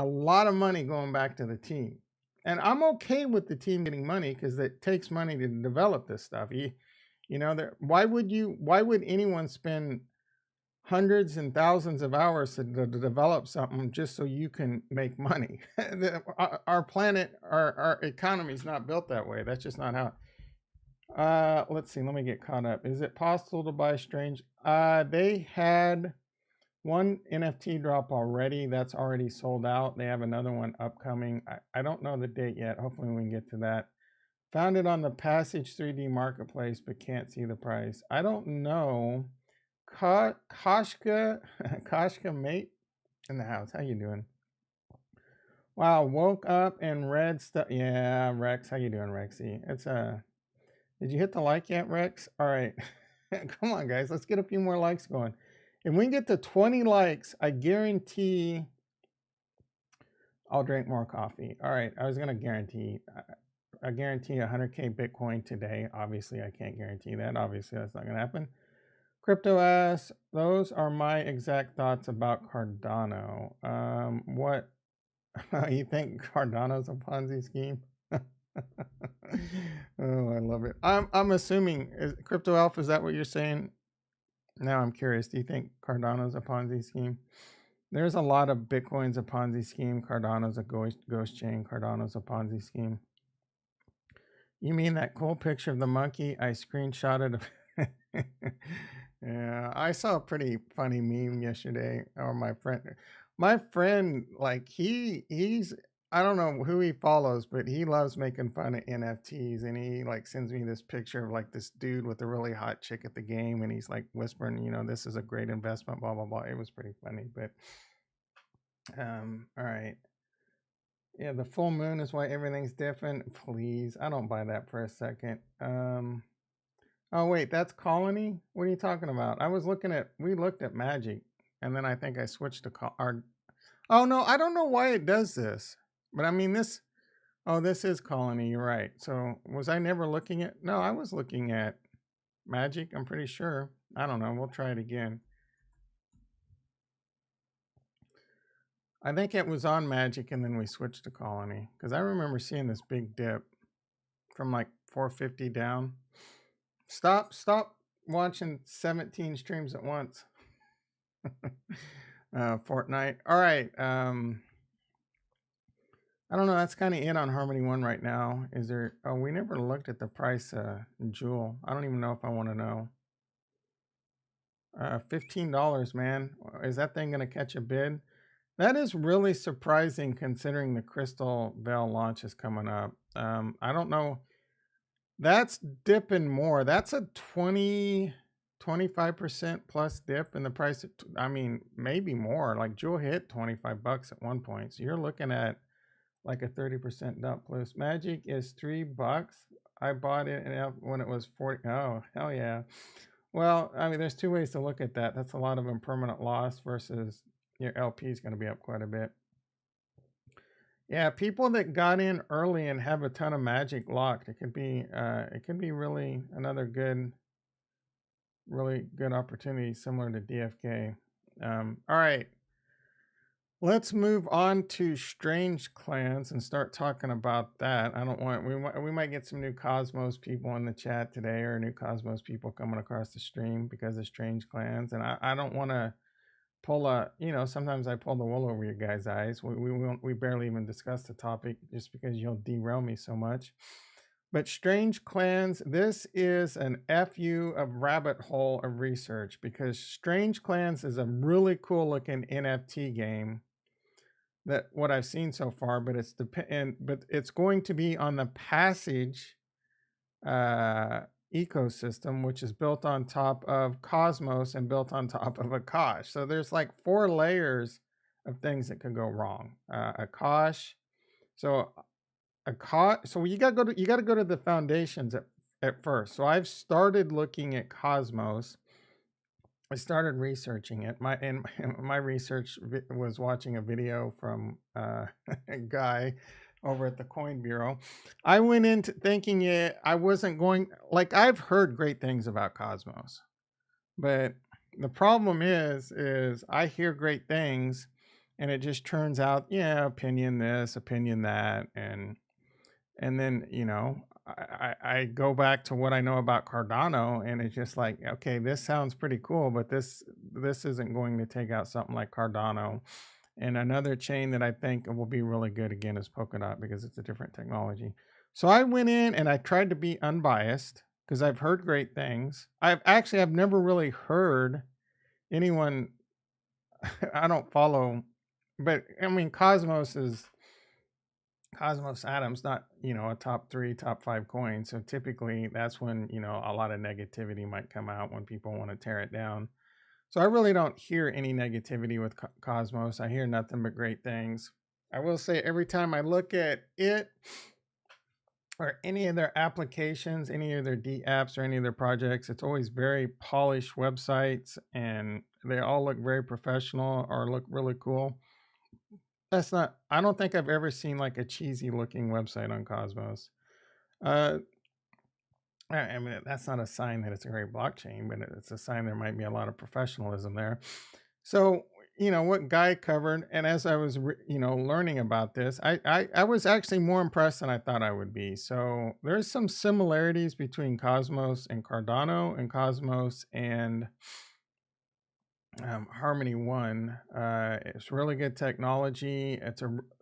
lot of money going back to the team. And I'm okay with the team getting money, because it takes money to develop this stuff. Why would anyone spend hundreds and thousands of hours to develop something just so you can make money? Our planet, our economy is not built that way. That's just not how. Let's see. Let me get caught up. Is it possible to buy strange? They had one NFT drop already. That's already sold out. They have another one upcoming. I don't know the date yet. Hopefully we can get to that. Found it on the Passage 3D marketplace, but can't see the price. I don't know. Koshka, Koshka mate in the house. How you doing? Wow, woke up and read stuff. Yeah, Rex. How you doing, Rexy? It's Did you hit the like yet, Rex? All right. Come on, guys. Let's get a few more likes going. If we can get to 20 likes, I guarantee I'll drink more coffee. All right. I was going to guarantee, I guarantee 100K Bitcoin today. Obviously, I can't guarantee that. Obviously, that's not going to happen. Crypto asks, those are my exact thoughts about Cardano. What you think Cardano's a Ponzi scheme? Oh, I love it. I'm assuming Crypto Alpha, is that what you're saying? Now I'm curious. Do you think Cardano's a Ponzi scheme? There's a lot of Bitcoin's a Ponzi scheme. Cardano's a ghost chain. Cardano's a Ponzi scheme. You mean that cool picture of the monkey I screenshotted? Yeah, I saw a pretty funny meme yesterday. Or my friend, like he's I don't know who he follows, but he loves making fun of NFTs, and he like sends me this picture of like this dude with a really hot chick at the game, and he's like whispering, this is a great investment, blah blah blah. It was pretty funny, but all right. Yeah, the full moon is why everything's different. Please, I don't buy that for a second. Oh wait, that's Colony. What are you talking about? We looked at Magic, and then I think I switched to Oh no, I don't know why it does this, but I mean this. Oh, this is Colony. You're right. So was I never looking at? No, I was looking at Magic. I'm pretty sure. I don't know. We'll try it again. I think it was on Magic, and then we switched to Colony because I remember seeing this big dip from like 450 down. Stop watching 17 streams at once. Fortnite. All right. I don't know. That's kind of it on Harmony One right now. Is there? Oh, we never looked at the price. Jewel. I don't even know if I want to know. $15, man. Is that thing gonna catch a bid? That is really surprising considering the Crystal Veil launch is coming up. I don't know. That's dipping more. That's a 25% plus dip in the price. I mean, maybe more. Like Jewel hit $25 at one point. So you're looking at like a 30% dump plus. Magic is $3. I bought it when it was 40. Oh, hell yeah. Well, I mean, there's two ways to look at that. That's a lot of impermanent loss versus your LP is going to be up quite a bit. Yeah, people that got in early and have a ton of Magic locked, it could be really another really good opportunity similar to DFK. All right. Let's move on to Strange Clans and start talking about that. I don't want we might get some new Cosmos people in the chat today, or new Cosmos people coming across the stream because of Strange Clans, and I don't want to pull sometimes I pull the wool over your guys' eyes. We barely even discuss the topic just because you'll derail me so much. But Strange Clans, this is an FU of rabbit hole of research because Strange Clans is a really cool looking NFT game that what I've seen so far, but it's going to be on the Passage ecosystem, which is built on top of Cosmos and built on top of Akash. So there's like 4 layers of things that could go wrong. Akash, so Akash, so you got to go to the foundations at first. So I've started looking at Cosmos. I started researching it. My research was watching a video from a guy over at the Coin Bureau. I went into thinking I wasn't going, like, I've heard great things about Cosmos, but the problem is I hear great things and it just turns out, opinion this, opinion that, and then I go back to what I know about Cardano, and it's just like, okay, this sounds pretty cool, but this isn't going to take out something like Cardano. And another chain that I think will be really good again is Polkadot because it's a different technology. So I went in and I tried to be unbiased because I've heard great things. I've never really heard anyone I don't follow, but I mean, Cosmos Atom's not, a top three, top five coin. So typically that's when, a lot of negativity might come out when people want to tear it down. So I really don't hear any negativity with Cosmos. I hear nothing but great things. I will say every time I look at it or any of their applications, any of their D apps or any of their projects, it's always very polished websites and they all look very professional or look really cool. I don't think I've ever seen like a cheesy looking website on Cosmos. Uh, I mean, that's not a sign that it's a great blockchain, but it's a sign there might be a lot of professionalism there. So, what Guy covered, and as I was, learning about this, I was actually more impressed than I thought I would be. So, there's some similarities between Cosmos and Cardano, and Cosmos and Harmony One. It's really good technology.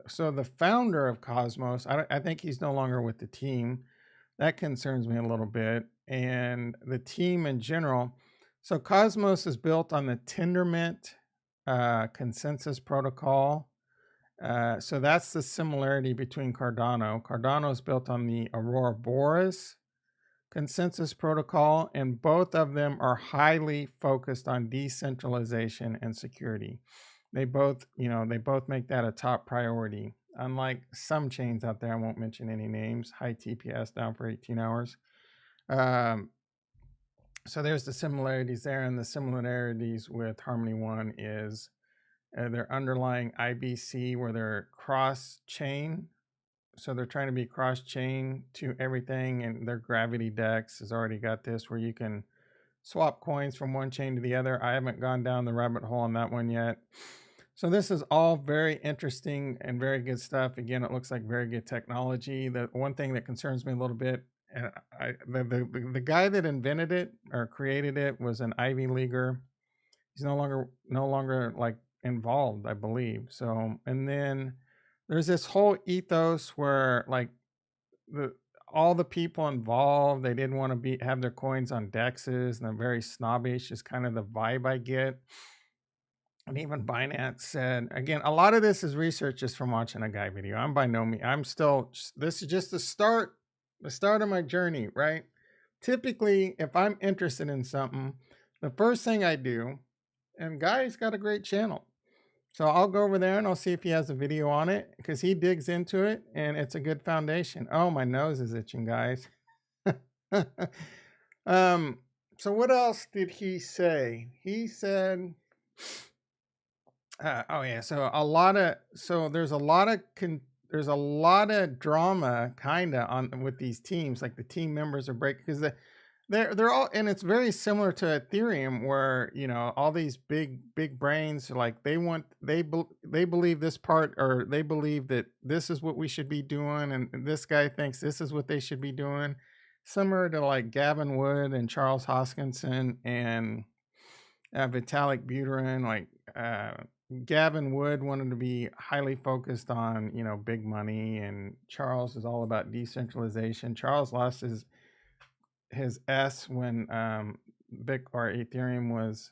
So the founder of Cosmos, I think he's no longer with the team. That concerns me a little bit, and the team in general. So Cosmos is built on the Tendermint consensus protocol. So that's the similarity between Cardano. Cardano is built on the Aurora Boreas consensus protocol, and both of them are highly focused on decentralization and security. They both make that a top priority. Unlike some chains out there, I won't mention any names, high TPS down for 18 hours. Um, so there's the similarities there, and the similarities with Harmony One is their underlying IBC, where they're cross chain. So they're trying to be cross chain to everything, and their Gravity Dex has already got this where you can swap coins from one chain to the other. I haven't gone down the rabbit hole on that one yet. So this is all very interesting and very good stuff. Again, it looks like very good technology. The one thing that concerns me a little bit, the guy that invented it or created it was an Ivy Leaguer. He's no longer like involved, I believe. So, and then there's this whole ethos where like the all the people involved, they didn't want to have their coins on dexes, and they're very snobbish is kind of the vibe I get. And even Binance said, again, a lot of this is research just from watching a guy video. I'm by no means, this is just the start of my journey, right? Typically, if I'm interested in something, the first thing I do, and Guy's got a great channel. So I'll go over there and I'll see if he has a video on it because he digs into it and it's a good foundation. Oh, my nose is itching, guys. um, so what else did he say? He said, oh yeah, there's a lot of drama kind of on with these teams. Like the team members are breaking because they're all, and it's very similar to Ethereum where all these big brains are like they believe this part, or they believe that this is what we should be doing, and this guy thinks this is what they should be doing, similar to like Gavin Wood and Charles Hoskinson and Vitalik Buterin. Like Gavin Wood wanted to be highly focused on big money, and Charles is all about decentralization. Charles lost his S when or Ethereum was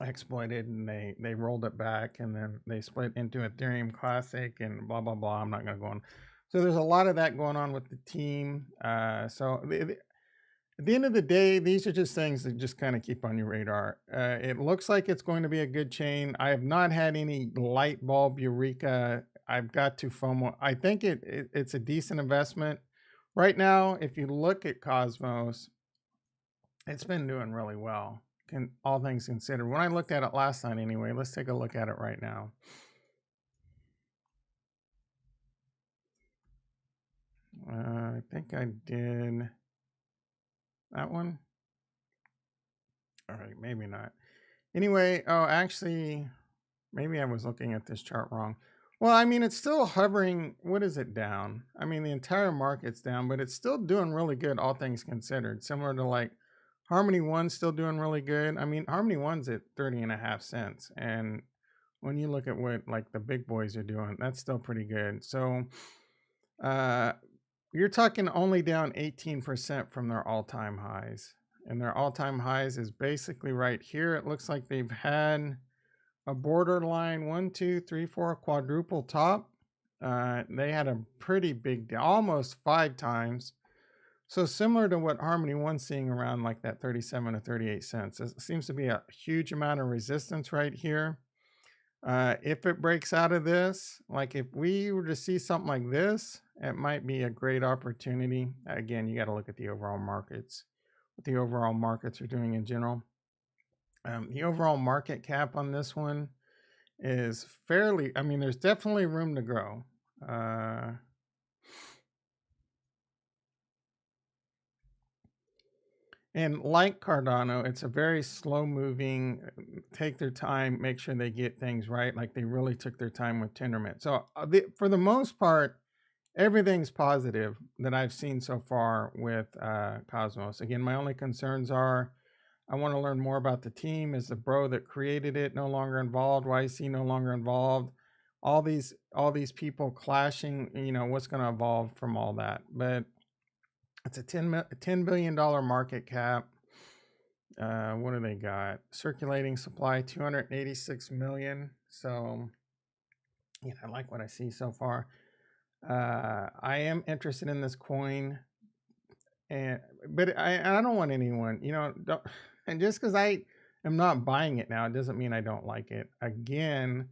exploited, and they rolled it back, and then they split into Ethereum Classic and blah blah blah. I'm not going to go on. So there's a lot of that going on with the team. At the end of the day, these are just things that just kind of keep on your radar. It looks like it's going to be a good chain. I have not had any light bulb eureka. I've got to FOMO. I think it's a decent investment. Right now, if you look at Cosmos, it's been doing really well, all things considered. When I looked at it last night anyway, let's take a look at it right now. I think I did that one. All right, maybe not. Anyway, actually, maybe I was looking at this chart wrong. Well, I mean, it's still hovering. What is it down? I mean, the entire market's down, but it's still doing really good, all things considered. Similar to like Harmony One's still doing really good. I mean, Harmony One's at 30.5 cents. And when you look at what like the big boys are doing, that's still pretty good. So you're talking only down 18% from their all-time highs. And their all-time highs is basically right here. It looks like they've had a borderline 1, 2, 3, 4 quadruple top. They had a pretty big, almost 5 times. So similar to what Harmony One's seeing around like that 37 to 38 cents. It seems to be a huge amount of resistance right here. If it breaks out of this, like if we were to see something like this, it might be a great opportunity. Again, you got to look at the overall markets, what the overall markets are doing in general. The overall market cap on this one is fairly, I mean, there's definitely room to grow. And like Cardano, it's a very slow moving, take their time, make sure they get things right. Like they really took their time with Tendermint. So for the most part, everything's positive that I've seen so far with Cosmos. Again, my only concerns are I want to learn more about the team. Is the bro that created it no longer involved? Why is he no longer involved? All these people clashing, you know, what's going to evolve from all that? But it's a $10 billion market cap. What do they got? Circulating supply 286 million. So, yeah, I like what I see so far. I am interested in this coin, but I don't want anyone, you know, and just because I am not buying it now, it doesn't mean I don't like it. Again,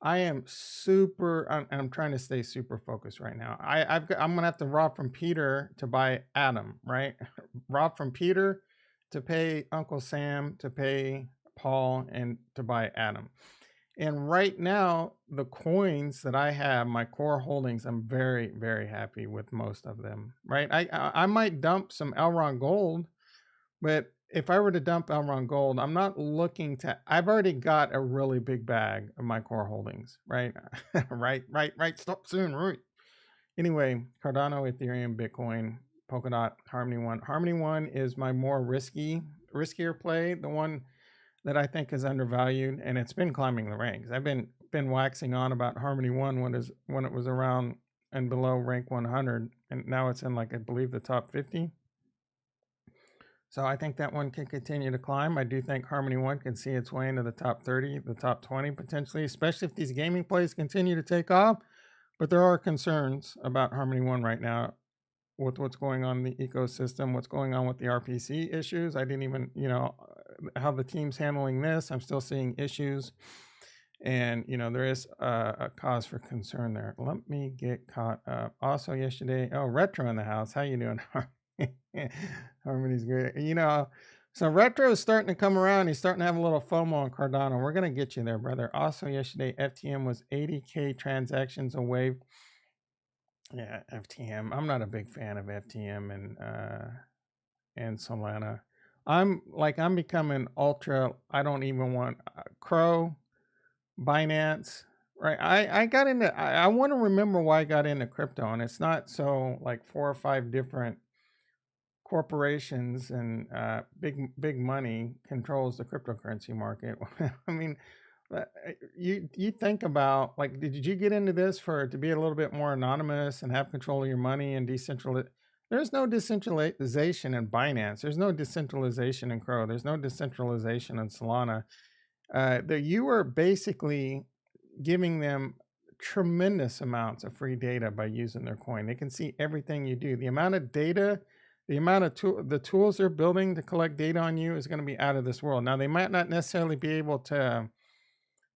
I am I'm trying to stay super focused right now. I'm gonna have to rob from Peter to buy Adam, right? Rob from Peter to pay Uncle Sam, to pay Paul, and to buy Adam. And right now, the coins that I have, my core holdings, I'm very, very happy with most of them, right? I might dump some Elron Gold, but if I were to dump Elron Gold, I'm not looking to, I've already got a really big bag of my core holdings, right? right. Stop soon, right? Anyway, Cardano, Ethereum, Bitcoin, Polkadot, Harmony One. Harmony One is my more riskier play, the one that I think is undervalued, and it's been climbing the ranks. I've been waxing on about Harmony One when it was around and below rank 100, and now it's in like I believe the top 50. So I think that one can continue to climb. I do think Harmony One can see its way into the top 30, the top 20 potentially, especially if these gaming plays continue to take off. But there are concerns about Harmony One right now with what's going on in the ecosystem, what's going on with the RPC issues. I didn't even, you know, how the team's handling this. I'm still seeing issues. And, you know, there is a cause for concern there. Let me get caught up. Also yesterday, Retro in the house. How you doing? Harmony's great. You know, so Retro is starting to come around. He's starting to have a little FOMO on Cardano. We're going to get you there, brother. Also yesterday, FTM was 80K transactions away. Yeah, FTM. I'm not a big fan of FTM and Solana. I'm becoming ultra. I don't even want Crow, Binance. Right. I got into. I want to remember why I got into crypto, and it's not so like 4 or 5 different corporations and big money controls the cryptocurrency market. I mean, you think about like, did you get into this to be a little bit more anonymous and have control of your money and decentralized? There's no decentralization in Binance. There's no decentralization in Crow. There's no decentralization in Solana. That you are basically giving them tremendous amounts of free data by using their coin. They can see everything you do. The amount of data, the amount of the tools they're building to collect data on you is going to be out of this world. Now they might not necessarily be able to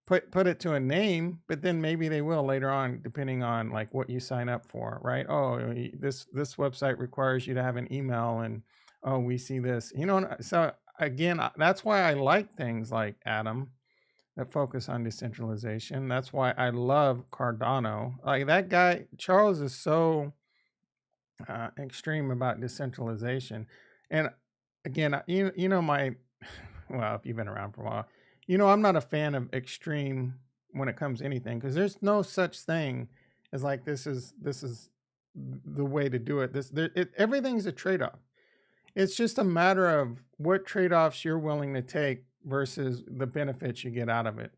put it to a name, but then maybe they will later on, depending on like what you sign up for, right? Oh, this website requires you to have an email, and oh, we see this, you know. So again, that's why I like things like Atom that focus on decentralization. That's why I love Cardano. Like that guy Charles is so extreme about decentralization. And again, you know my, well, if you've been around for a while, you know I'm not a fan of extreme when it comes to anything, because there's no such thing as like this is the way to do it. Everything's a trade-off. It's just a matter of what trade-offs you're willing to take versus the benefits you get out of it.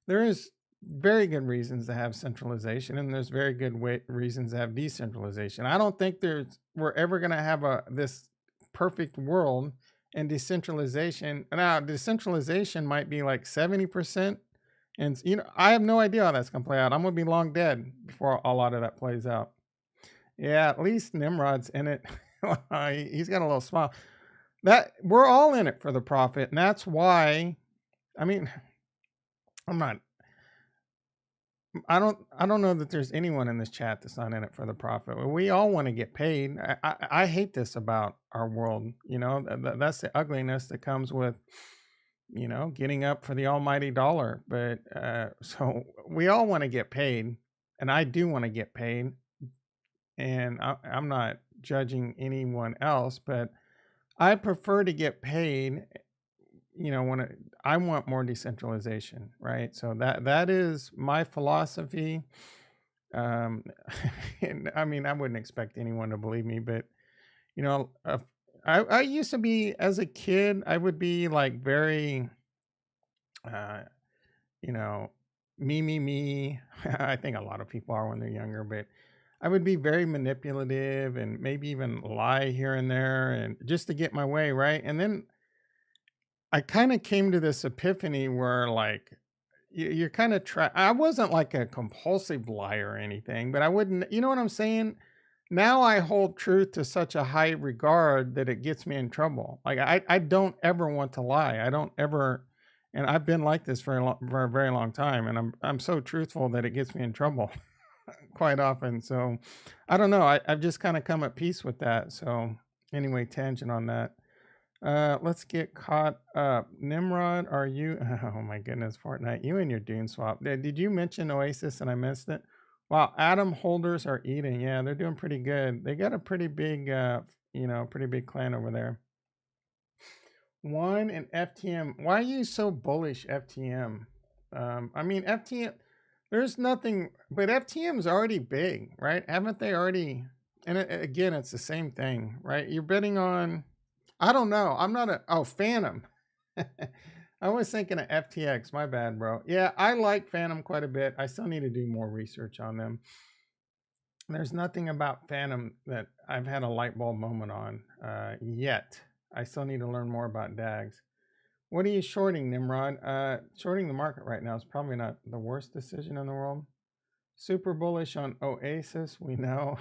There is very good reasons to have centralization, and there's very good reasons to have decentralization. I don't think we're ever going to have this perfect world, and decentralization. Now, decentralization might be like 70% And I have no idea how that's gonna play out. I'm gonna be long dead before a lot of that plays out. Yeah, at least Nimrod's in it. He's got a little smile. That we're all in it for the profit, and that's why. I mean, I'm not. I don't know that there's anyone in this chat that's not in it for the profit. We all want to get paid. I hate this about our world. That's the ugliness that comes with getting up for the almighty dollar. But so we all want to get paid, and I do want to get paid, and I'm not judging anyone else, but I prefer to get paid. I want more decentralization, right? So that is my philosophy. Um, and I mean, I wouldn't expect anyone to believe me, but you know, uh, I used to be as a kid, I would be like very, uh, you know, me. I think a lot of people are when they're younger, but I would be very manipulative and maybe even lie here and there and just to get my way, right? And then I kind of came to this epiphany where like you're kind of I wasn't like a compulsive liar or anything, but I wouldn't, you know what I'm saying? Now I hold truth to such a high regard that it gets me in trouble. Like I don't ever want to lie. I don't ever, and I've been like this for a very long time, and I'm so truthful that it gets me in trouble quite often. So I don't know. I've just kind of come at peace with that. So anyway, tangent on that. Let's get caught up. Nimrod, are you? Oh my goodness, Fortnite, you and your Dune swap. Did you mention Oasis and I missed it? Wow, Atom holders are eating. Yeah, they're doing pretty good. They got a pretty big, pretty big clan over there. One and FTM. Why are you so bullish, FTM? I mean, FTM. There's nothing, but FTM's already big, right? Haven't they already? And again, it's the same thing, right? You're betting on. I don't know. I'm not Phantom. I was thinking of FTX. My bad, bro. Yeah, I like Phantom quite a bit. I still need to do more research on them. There's nothing about Phantom that I've had a light bulb moment on yet. I still need to learn more about DAGs. What are you shorting, Nimrod? Shorting the market right now is probably not the worst decision in the world. Super bullish on Oasis, we know.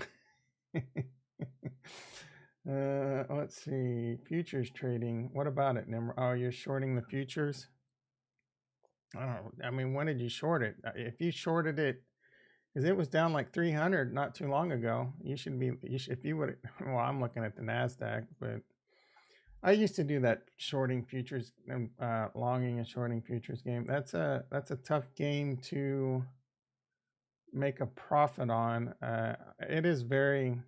Let's see. Futures trading. What about it, Nimrod? Oh, you're shorting the futures? I mean, when did you short it? If you shorted it, because it was down like 300 not too long ago, you should be, if you would, well, I'm looking at the NASDAQ, but I used to do that shorting futures and longing and shorting futures game. That's a tough game to make a profit on. It is very,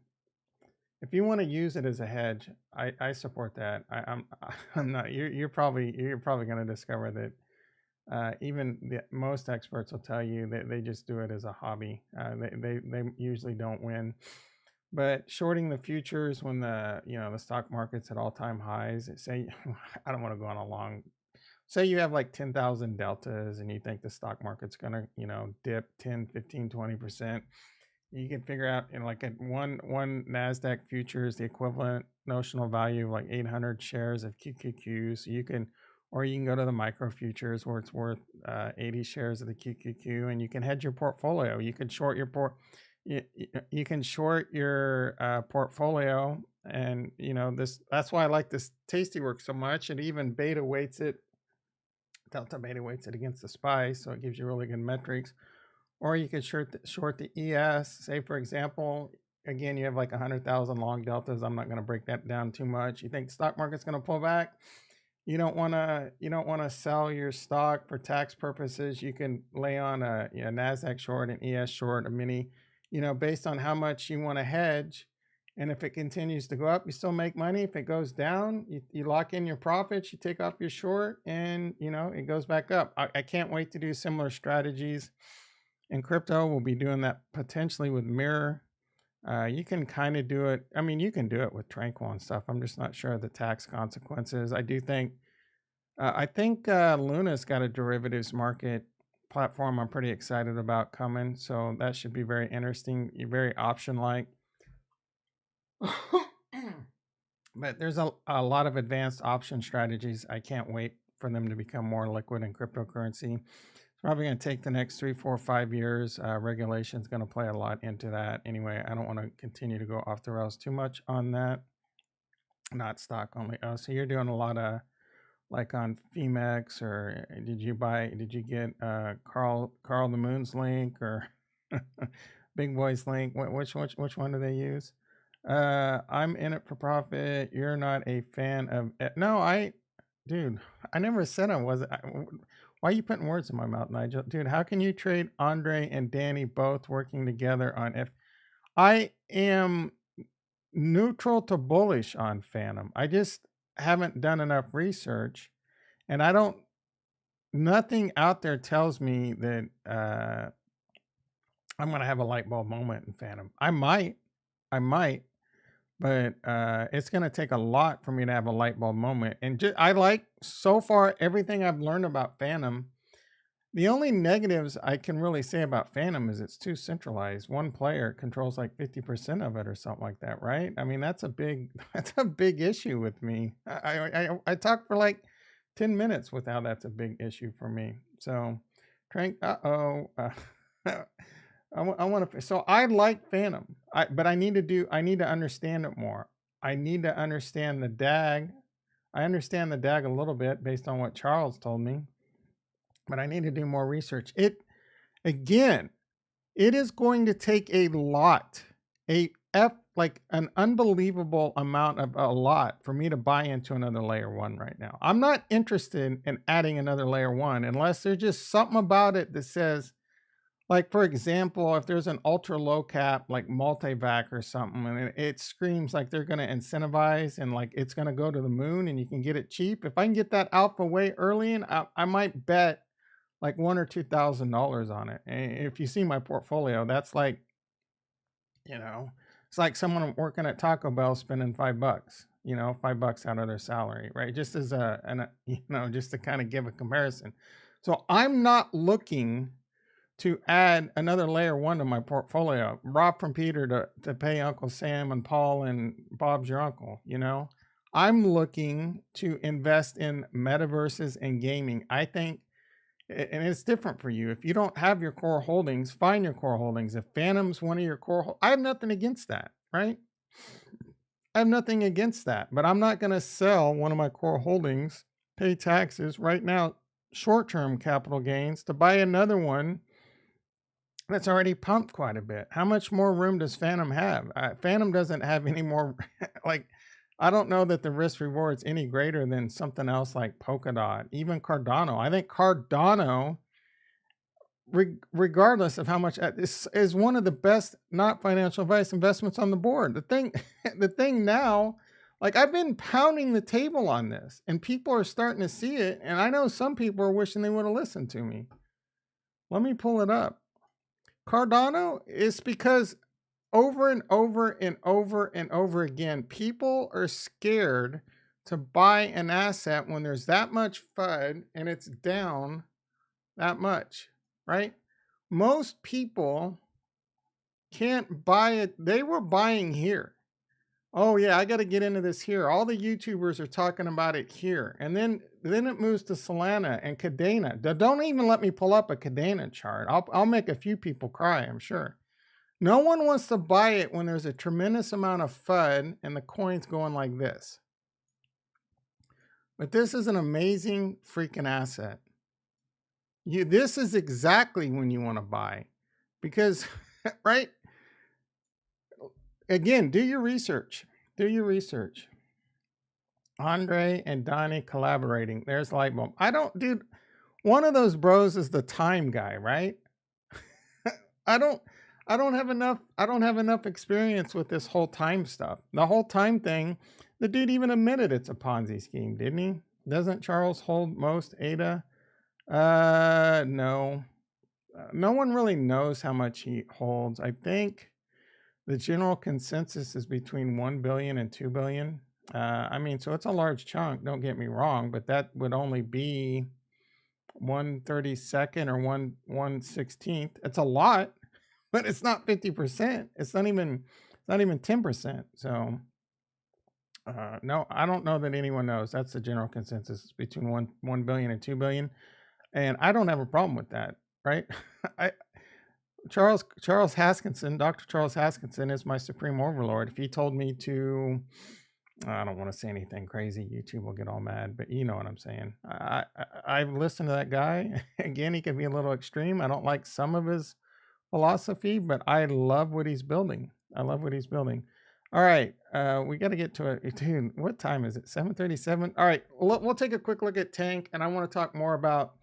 if you want to use it as a hedge, I support that. I'm not. You're probably going to discover that even most experts will tell you that they just do it as a hobby. They usually don't win. But shorting the futures when the stock market's at all time highs. Say I don't want to go on a long. Say you have like 10,000 deltas and you think the stock market's gonna dip 10, 15, 20%. You can figure out in like at one Nasdaq future is the equivalent notional value of like 800 shares of QQQ. So you can, or you can go to the micro futures where it's worth 80 shares of the QQQ, and you can hedge your portfolio. You can short your you can short your portfolio, and that's why I like this Tastyworks so much. It even beta weights it, delta beta weights it against the SPY, so it gives you really good metrics. Or you could short the ES. Say, for example, again, you have like 100,000 long deltas. I'm not going to break that down too much. You think the stock market's going to pull back? You don't want to sell your stock for tax purposes. You can lay on a Nasdaq short, an ES short, a mini, based on how much you want to hedge. And if it continues to go up, you still make money. If it goes down, you lock in your profits, you take off your short, and it goes back up. I can't wait to do similar strategies in crypto. We'll be doing that potentially with Mirror. You can kind of do it. I mean, you can do it with Tranquil and stuff. I'm just not sure of the tax consequences. I think Luna's got a derivatives market platform I'm pretty excited about coming. So that should be very interesting, very option-like. But there's a lot of advanced option strategies. I can't wait for them to become more liquid in cryptocurrency. Probably going to take the next 3, 4, 5 years. Regulation's going to play a lot into that. Anyway, I don't want to continue to go off the rails too much on that. Not stock only. Oh, so you're doing a lot of like on Femex, or did you get Carl the Moon's link or Big Boy's link? Which one do they use? I'm in it for profit. You're not a fan of it. No, dude, I never said I wasn't. Why are you putting words in my mouth, Nigel? Dude, how can you trade Andre and Danny both working together on F? I am neutral to bullish on Phantom. I just haven't done enough research, and nothing out there tells me that I'm going to have a light bulb moment in Phantom. I might, but it's going to take a lot for me to have a light bulb moment. And I like so far everything I've learned about Phantom. The only negatives I can really say about Phantom is it's too centralized. One player controls like 50% of it or something like that, right? I mean, that's a big issue with me. I talked for like 10 minutes with how that's a big issue for me. So, Trank, I want to. So I like Phantom, but I need to understand it more. I need to understand the DAG. I understand the DAG a little bit based on what Charles told me, but I need to do more research. It is going to take a lot, like an unbelievable amount of a lot for me to buy into another layer one right now. I'm not interested in adding another layer one unless there's just something about it that says, like, for example, if there's an ultra low cap, like multivac or something, and it screams like they're going to incentivize and like it's going to go to the moon and you can get it cheap. If I can get that alpha way early, and I might bet like $1,000 or $2,000 on it. And if you see my portfolio, that's like, it's like someone working at Taco Bell spending $5, $5 out of their salary, right? Just as just to kind of give a comparison. So I'm not looking to add another layer one to my portfolio, rob from Peter to pay Uncle Sam and Paul and Bob's your uncle, I'm looking to invest in metaverses and gaming. I think, and it's different for you. If you don't have your core holdings, find your core holdings. If Phantom's one of your core, I have nothing against that, right? I have nothing against that, but I'm not going to sell one of my core holdings, pay taxes right now, short-term capital gains to buy another one that's already pumped quite a bit. How much more room does Phantom have? Phantom doesn't have any more, I don't know that the risk reward is any greater than something else like Polkadot, even Cardano. I think Cardano, regardless of how much, is one of the best, not financial advice, investments on the board. The thing now, like I've been pounding the table on this and people are starting to see it. And I know some people are wishing they would have listened to me. Let me pull it up. Cardano is because over and over and over and over again, people are scared to buy an asset when there's that much FUD and it's down that much, right? Most people can't buy it. They were buying here. Oh yeah, I got to get into this here. All the YouTubers are talking about it here. And then it moves to Solana and Cadena. Don't even let me pull up a Cadena chart. I'll make a few people cry, I'm sure. No one wants to buy it when there's a tremendous amount of FUD and the coin's going like this. But this is an amazing freaking asset. This is exactly when you want to buy because, right? Again, do your research. Andre and Donnie collaborating. There's light bulb. Dude, one of those bros is the time guy, right? I don't have enough experience with this whole time stuff. The whole time thing, the dude even admitted it's a Ponzi scheme, didn't he? Doesn't Charles hold most ADA? No. No one really knows how much he holds. I think the general consensus is between 1 billion and 2 billion. So it's a large chunk, don't get me wrong, but that would only be 1/32 or 1/16. It's a lot, but it's not 50%. It's not even 10%. So no, I don't know that anyone knows. That's the general consensus. It's between 1 billion and 2 billion. And I don't have a problem with that, right? I Charles Haskinson, Dr. Charles Haskinson is my supreme overlord. If he told me to, I don't want to say anything crazy, YouTube will get all mad, but you know what I'm saying. I've listened to that guy. Again, he can be a little extreme. I don't like some of his philosophy, but I love what he's building. I love what he's building. All right, we got to get to it, dude. What time is it? 7:37. All right, we'll take a quick look at Tank, and I want to talk more about.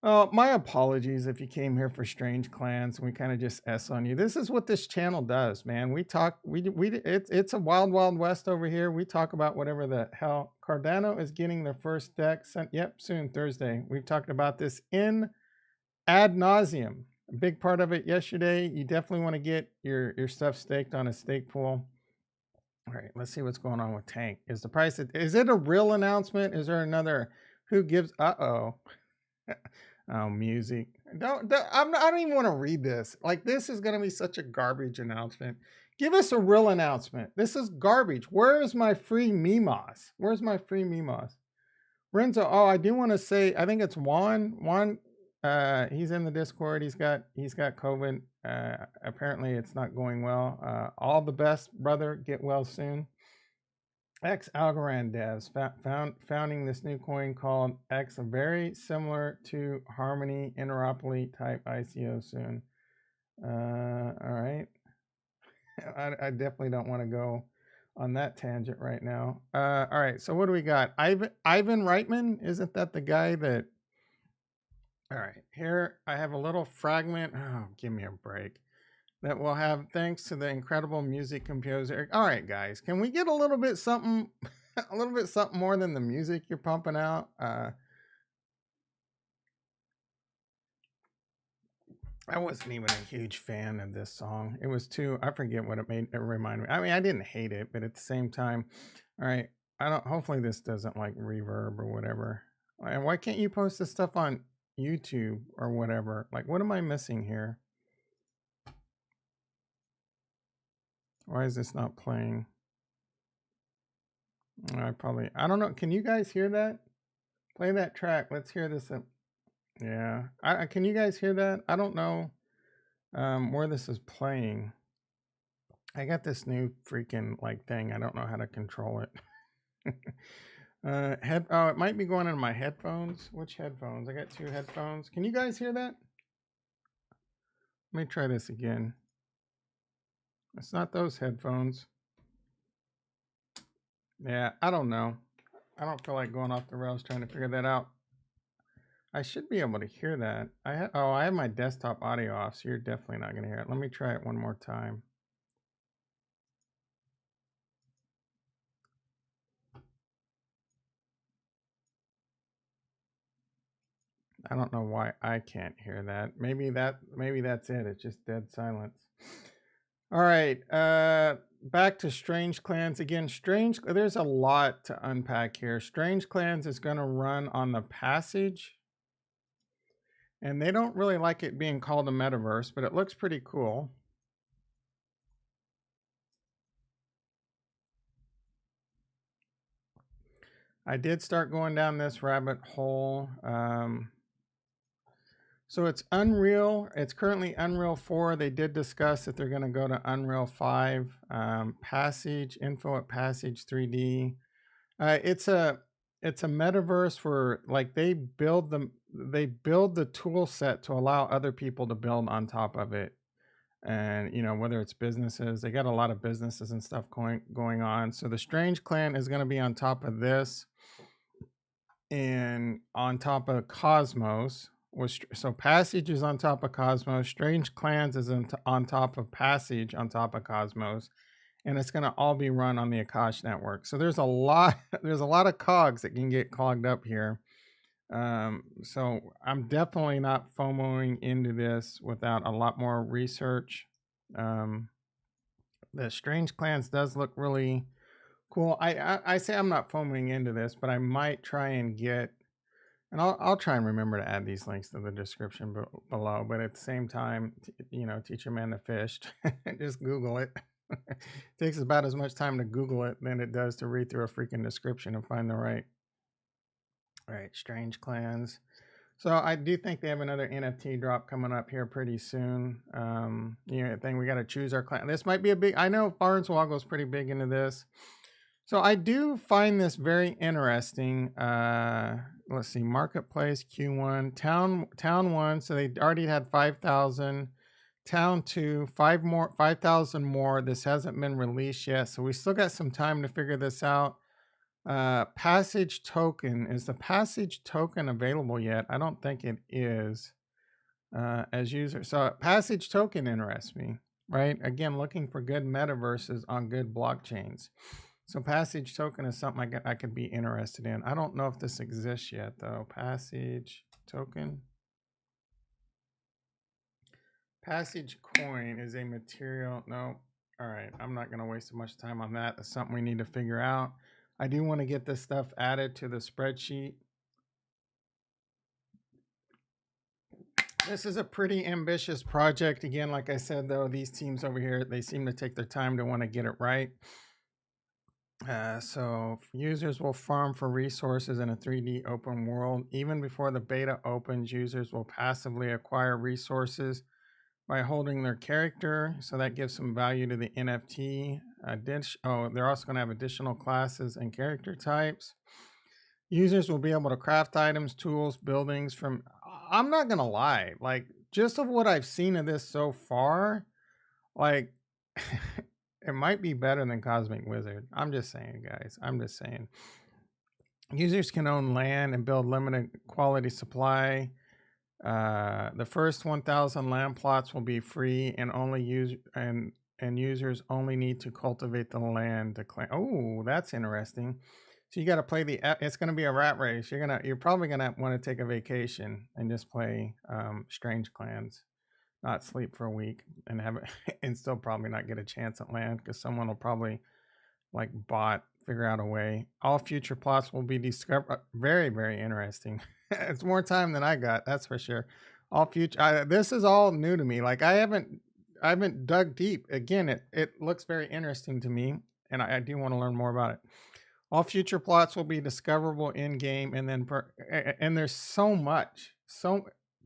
My apologies if you came here for Strange Clans and we kind of just S on you. This is what this channel does, man. We talk, it's a wild, wild west over here. We talk about whatever the hell. Cardano is getting their first deck sent. Yep, soon, Thursday. We've talked about this in ad nauseum. A big part of it yesterday. You definitely want to get your stuff staked on a stake pool. All right, let's see what's going on with Tank. Is the price, is it a real announcement? Is there another, who gives, uh-oh. Oh, music. I don't even want to read this. Like, this is going to be such a garbage announcement. Give us a real announcement. This is garbage. Where is my free Memos? Where's my free Memos? Renzo, oh, I do want to say, I think it's Juan. Juan, he's in the Discord. He's got COVID. Apparently it's not going well. All the best, brother. Get well soon. X Algorand devs founding this new coin called X, very similar to Harmony interoperability type ICO soon. All right. I definitely don't want to go on that tangent right now. All right. So what do we got? Ivan Reitman, isn't that the guy that? All right. Here I have a little fragment. Oh, give me a break. That we'll have thanks to the incredible music composer. All right, guys, can we get a little bit something, a little bit something more than the music you're pumping out? I wasn't even a huge fan of this song. It was too, I forget what it reminded me. I mean, I didn't hate it, but at the same time, all right, hopefully this doesn't like reverb or whatever. And why can't you post this stuff on YouTube or whatever? Like, what am I missing here? Why is this not playing? I don't know. Can you guys hear that? Play that track. Let's hear this. Yeah. Can you guys hear that? I don't know where this is playing. I got this new freaking like thing. I don't know how to control it. Oh, it might be going into my headphones. Which headphones? I got two headphones. Can you guys hear that? Let me try this again. It's not those headphones. Yeah, I don't know. I don't feel like going off the rails trying to figure that out. I should be able to hear that. I have my desktop audio off, so you're definitely not going to hear it. Let me try it one more time. I don't know why I can't hear that. Maybe that's it. It's just dead silence. All right. Back to Strange Clans again. There's a lot to unpack here. Strange Clans is going to run on the Passage. And they don't really like it being called a metaverse, but it looks pretty cool. I did start going down this rabbit hole. So it's Unreal. It's currently Unreal 4. They did discuss that they're going to go to Unreal 5. Passage, info at Passage 3D. It's a metaverse where like they build the tool set to allow other people to build on top of it. And you know, whether it's businesses, they got a lot of businesses and stuff going on. So the Strange Clan is going to be on top of this, and on top of Cosmos. So Passage is on top of Cosmos. Strange Clans is on top of Passage on top of Cosmos, and it's going to all be run on the Akash network. So there's a lot of cogs that can get clogged up here. So I'm definitely not FOMOing into this without a lot more research. The Strange Clans does look really cool. I say I'm not FOMOing into this, but I might try and get, and I'll try and remember to add these links to the description below. But at the same time, you know, teach a man to fish. Just Google it. It takes about as much time to Google it than it does to read through a freaking description and find the right. All right, Strange Clans. So I do think they have another NFT drop coming up here pretty soon. I think we got to choose our clan. This might be a big. I know Farnswoggle is pretty big into this. So I do find this very interesting. Let's see, marketplace Q1, town one. So they already had 5,000. Town two, 5,000 more. This hasn't been released yet, so we still got some time to figure this out. Passage token, is the passage token available yet? I don't think it is. As user, so passage token interests me, right? Again, looking for good metaverses on good blockchains. So passage token is something I could be interested in. I don't know if this exists yet though. Passage token. Passage coin is a material. No. All right. I'm not going to waste too much time on that. That's something we need to figure out. I do want to get this stuff added to the spreadsheet. This is a pretty ambitious project. Again, like I said, though, these teams over here, they seem to take their time to want to get it right. So users will farm for resources in a 3D open world. Even before the beta opens, users will passively acquire resources by holding their character. So that gives some value to the NFT. They're also going to have additional classes and character types. Users will be able to craft items, tools, buildings from, I'm not going to lie, like just of what I've seen of this so far, like it might be better than Cosmic Wizard. I'm just saying, guys. I'm just saying. Users can own land and build limited quality supply. The first 1,000 land plots will be free, and users only need to cultivate the land to claim. Oh, that's interesting. So you got to play it's going to be a rat race. You're probably going to want to take a vacation and just play strange clans, not sleep for a week and have it and still probably not get a chance at land because someone will probably like figure out a way. All future plots will be discovered. Very, very interesting. It's more time than I got, that's for sure. All future this is all new to me. Like I haven't dug deep. Again, it looks very interesting to me, and I do want to learn more about it. All future plots will be discoverable in game, and then and there's so much.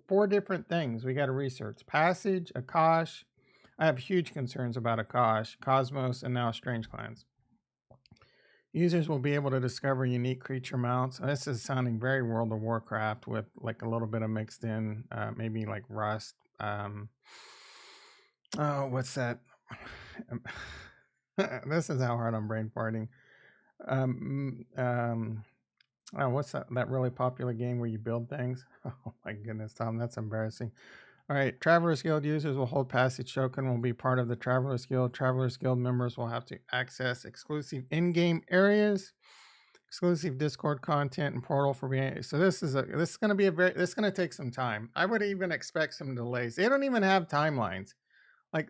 4 different things we got to research. Passage, Akash. I have huge concerns about Akash, Cosmos, and now Strange Clans. Users will be able to discover unique creature mounts. This is sounding very World of Warcraft with like a little bit of mixed in, maybe like Rust. Oh, what's that? This is how hard I'm brain farting. Oh, what's that really popular game where you build things? Oh my goodness, Tom, that's embarrassing. All right, Travelers Guild users will hold passage token, will be part of the Travelers Guild. Travelers Guild members will have to access exclusive in-game areas, exclusive Discord content, and portal for being. So this is going to take some time. I would even expect some delays. They don't even have timelines. Like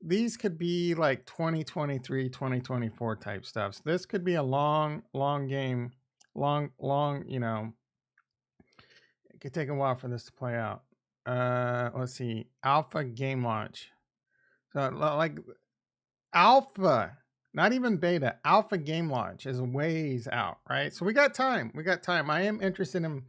these could be like 2023, 2024 type stuff. So this could be a long game, long, it could take a while for this to play out. Let's see, alpha game launch. So like alpha, not even beta, alpha game launch is ways out, right? So we got time. I am interested in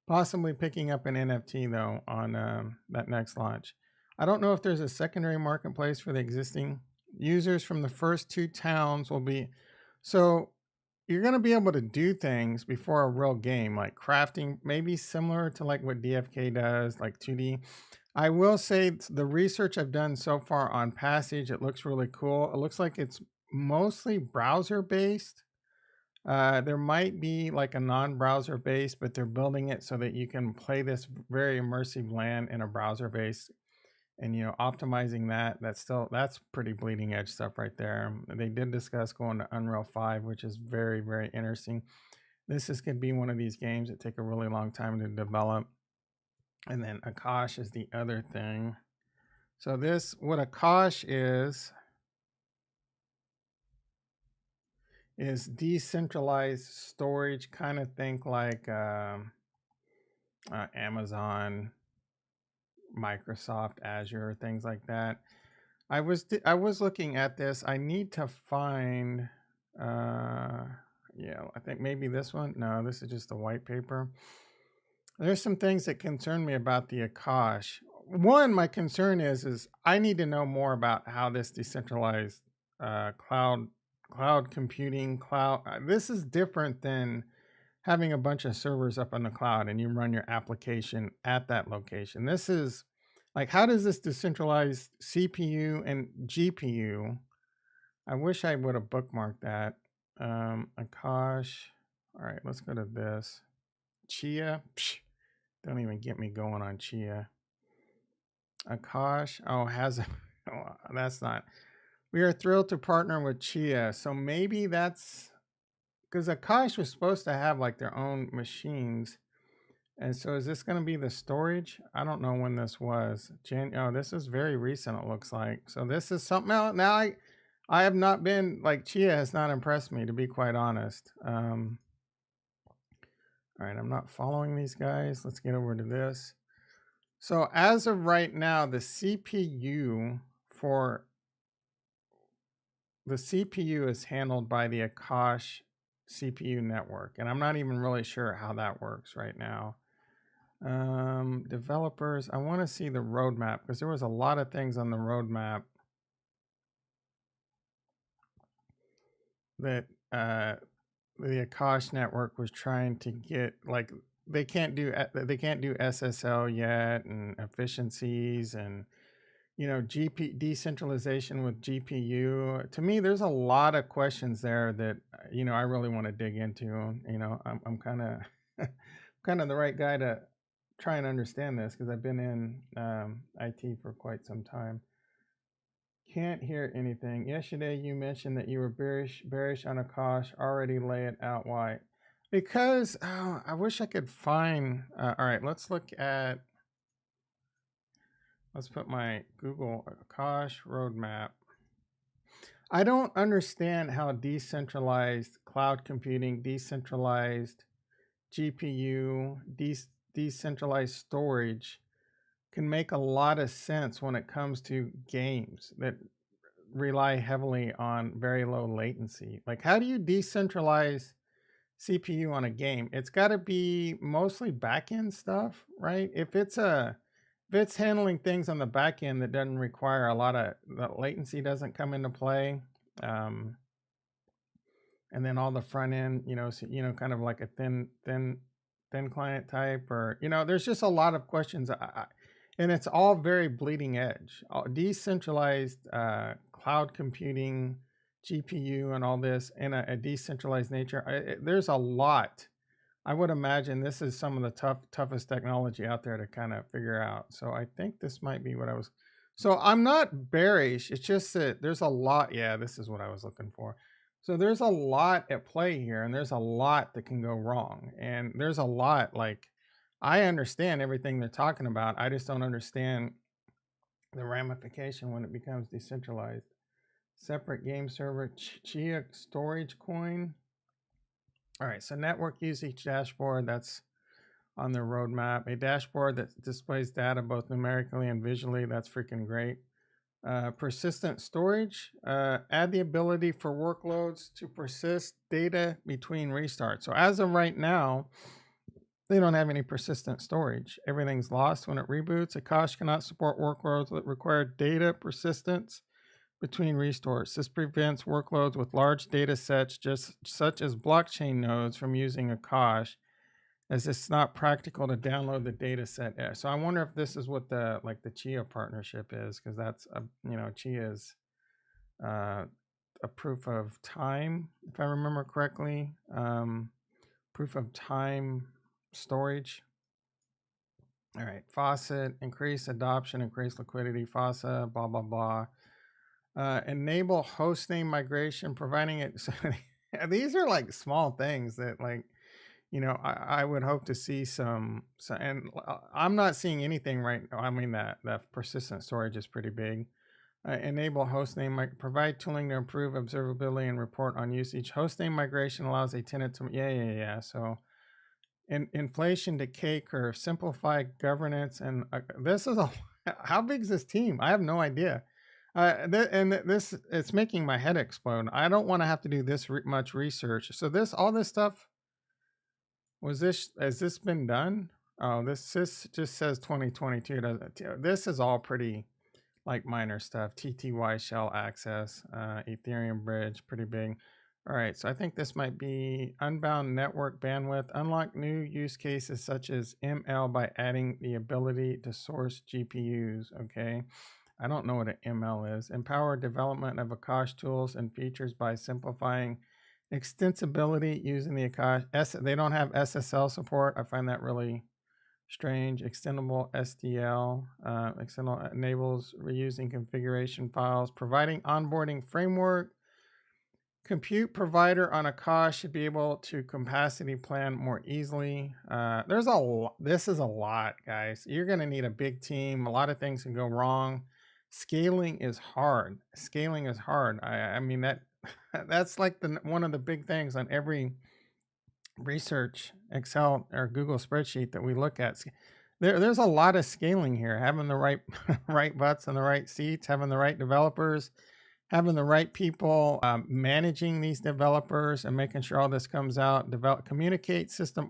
possibly picking up an NFT though on that next launch. I don't know if there's a secondary marketplace for the existing users from the first 2 towns will be. So you're going to be able to do things before a real game, like crafting, maybe similar to like what DFK does, like 2D. I will say the research I've done so far on Passage, it looks really cool. It looks like it's mostly browser based. There might be like a non-browser based, but they're building it so that you can play this very immersive land in a browser base. And optimizing that's pretty bleeding edge stuff right there. They did discuss going to Unreal 5, which is very, very interesting. This could be one of these games that take a really long time to develop. And then Akash is the other thing. So what Akash is decentralized storage, kind of think like Amazon, Microsoft, Azure, things like that. I was looking at this. I need to find I think maybe this one. No, this is just a white paper. There's some things that concern me about the Akash. One, my concern is I need to know more about how this decentralized cloud computing cloud. This is different than having a bunch of servers up on the cloud and you run your application at that location. This is like, how does this decentralized CPU and GPU? I wish I would have bookmarked that. Akash. All right, let's go to this. Chia. Psh, don't even get me going on Chia. Akash. Oh, has a. Oh, that's not. We are thrilled to partner with Chia. So maybe that's because Akash was supposed to have like their own machines. And so is this going to be the storage? I don't know when this was. Oh, this is very recent, it looks like. So this is something else. Now I have not been like Chia has not impressed me, to be quite honest. All right, I'm not following these guys. Let's get over to this. So as of right now, the CPU is handled by the Akash CPU network, and I'm not even really sure how that works right now. Developers, I want to see the roadmap because there was a lot of things on the roadmap that the Akash network was trying to get. Like they can't do SSL yet, and efficiencies, and decentralization with GPU. To me, there's a lot of questions there that I really want to dig into. I'm kind of kind of the right guy to try and understand this because I've been in IT for quite some time. Can't hear anything. Yesterday you mentioned that you were bearish on Akash. Already lay it out. Why? Because I wish I could find. All right, let's look at. Let's put my Google Akash roadmap. I don't understand how decentralized cloud computing, decentralized GPU, decentralized storage can make a lot of sense when it comes to games that rely heavily on very low latency. Like, how do you decentralize CPU on a game? It's got to be mostly backend stuff, right? If it's handling things on the back end that doesn't require a lot of the latency doesn't come into play, um, and then all the front end, so, kind of like a thin client type, or there's just a lot of questions, and it's all very bleeding edge, decentralized cloud computing, GPU, and all this in a decentralized nature. There's a lot. I would imagine this is some of the toughest technology out there to kind of figure out. So I think this might be what I was. So I'm not bearish. It's just that there's a lot. Yeah, this is what I was looking for. So there's a lot at play here, and there's a lot that can go wrong. And there's a lot, like, I understand everything they're talking about. I just don't understand the ramification when it becomes decentralized. Separate game server, Chia storage coin. All right, so network usage dashboard, that's on their roadmap. A dashboard that displays data both numerically and visually, that's freaking great. Persistent storage, add the ability for workloads to persist data between restarts. So as of right now, they don't have any persistent storage. Everything's lost when it reboots. Akash cannot support workloads that require data persistence between restarts. This prevents workloads with large data sets, just such as blockchain nodes, from using Akash, as it's not practical to download the data set. So I wonder if this is what the Chia partnership is, because that's Chia is a proof of time, if I remember correctly. Proof of time storage. All right, faucet, increase adoption, increase liquidity, faucet, blah blah blah. Enable hostname migration, providing it. So these are like small things that, like, I would hope to see some. So, and I'm not seeing anything right now. I mean, that persistent storage is pretty big. Enable hostname, provide tooling to improve observability and report on usage. Hostname migration allows a tenant to, yeah. So, inflation decay curve, simplify governance, and this is a. How big is this team? I have no idea. This it's making my head explode. I don't want to have to do this much research. So all this stuff has this been done? Oh, this just says 2022. This is all pretty like minor stuff. TTY shell access, Ethereum bridge, pretty big. All right, so I think this might be unbound network bandwidth. Unlock new use cases such as ML by adding the ability to source GPUs. Okay, I don't know what an ML is. Empower development of Akash tools and features by simplifying extensibility using the Akash. They don't have SSL support. I find that really strange. Extendable SDL, external enables reusing configuration files, providing onboarding framework. Compute provider on Akash should be able to capacity plan more easily. There's a lot. This is a lot, guys. You're going to need a big team. A lot of things can go wrong. Scaling is hard. Scaling is hard. I mean that that's like one of the big things on every research Excel or Google spreadsheet that we look at. There's a lot of scaling here. Having the right right butts in the right seats, having the right developers, having the right people managing these developers, and making sure all this comes out. Communicate system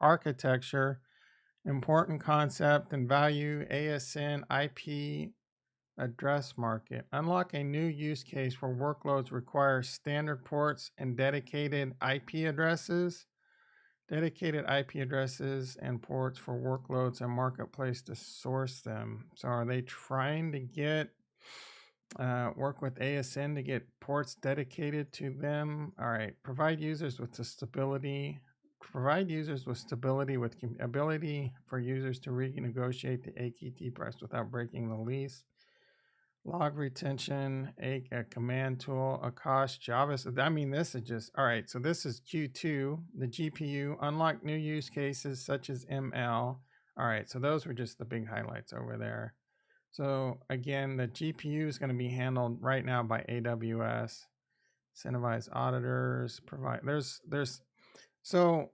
architecture, important concept and value, ASN, IP address market. Unlock a new use case where workloads require standard ports and dedicated IP addresses. Dedicated IP addresses and ports for workloads and marketplace to source them. So are they trying to get work with ASN to get ports dedicated to them? All right. Provide users with the stability. Provide users with stability with ability for users to renegotiate the AKT price without breaking the lease. Log retention, a command tool, Akash, Java. I mean, this is just, all right. So this is Q2, the GPU, unlock new use cases such as ML. All right. So those were just the big highlights over there. So again, the GPU is going to be handled right now by AWS. Incentivize auditors, provide, so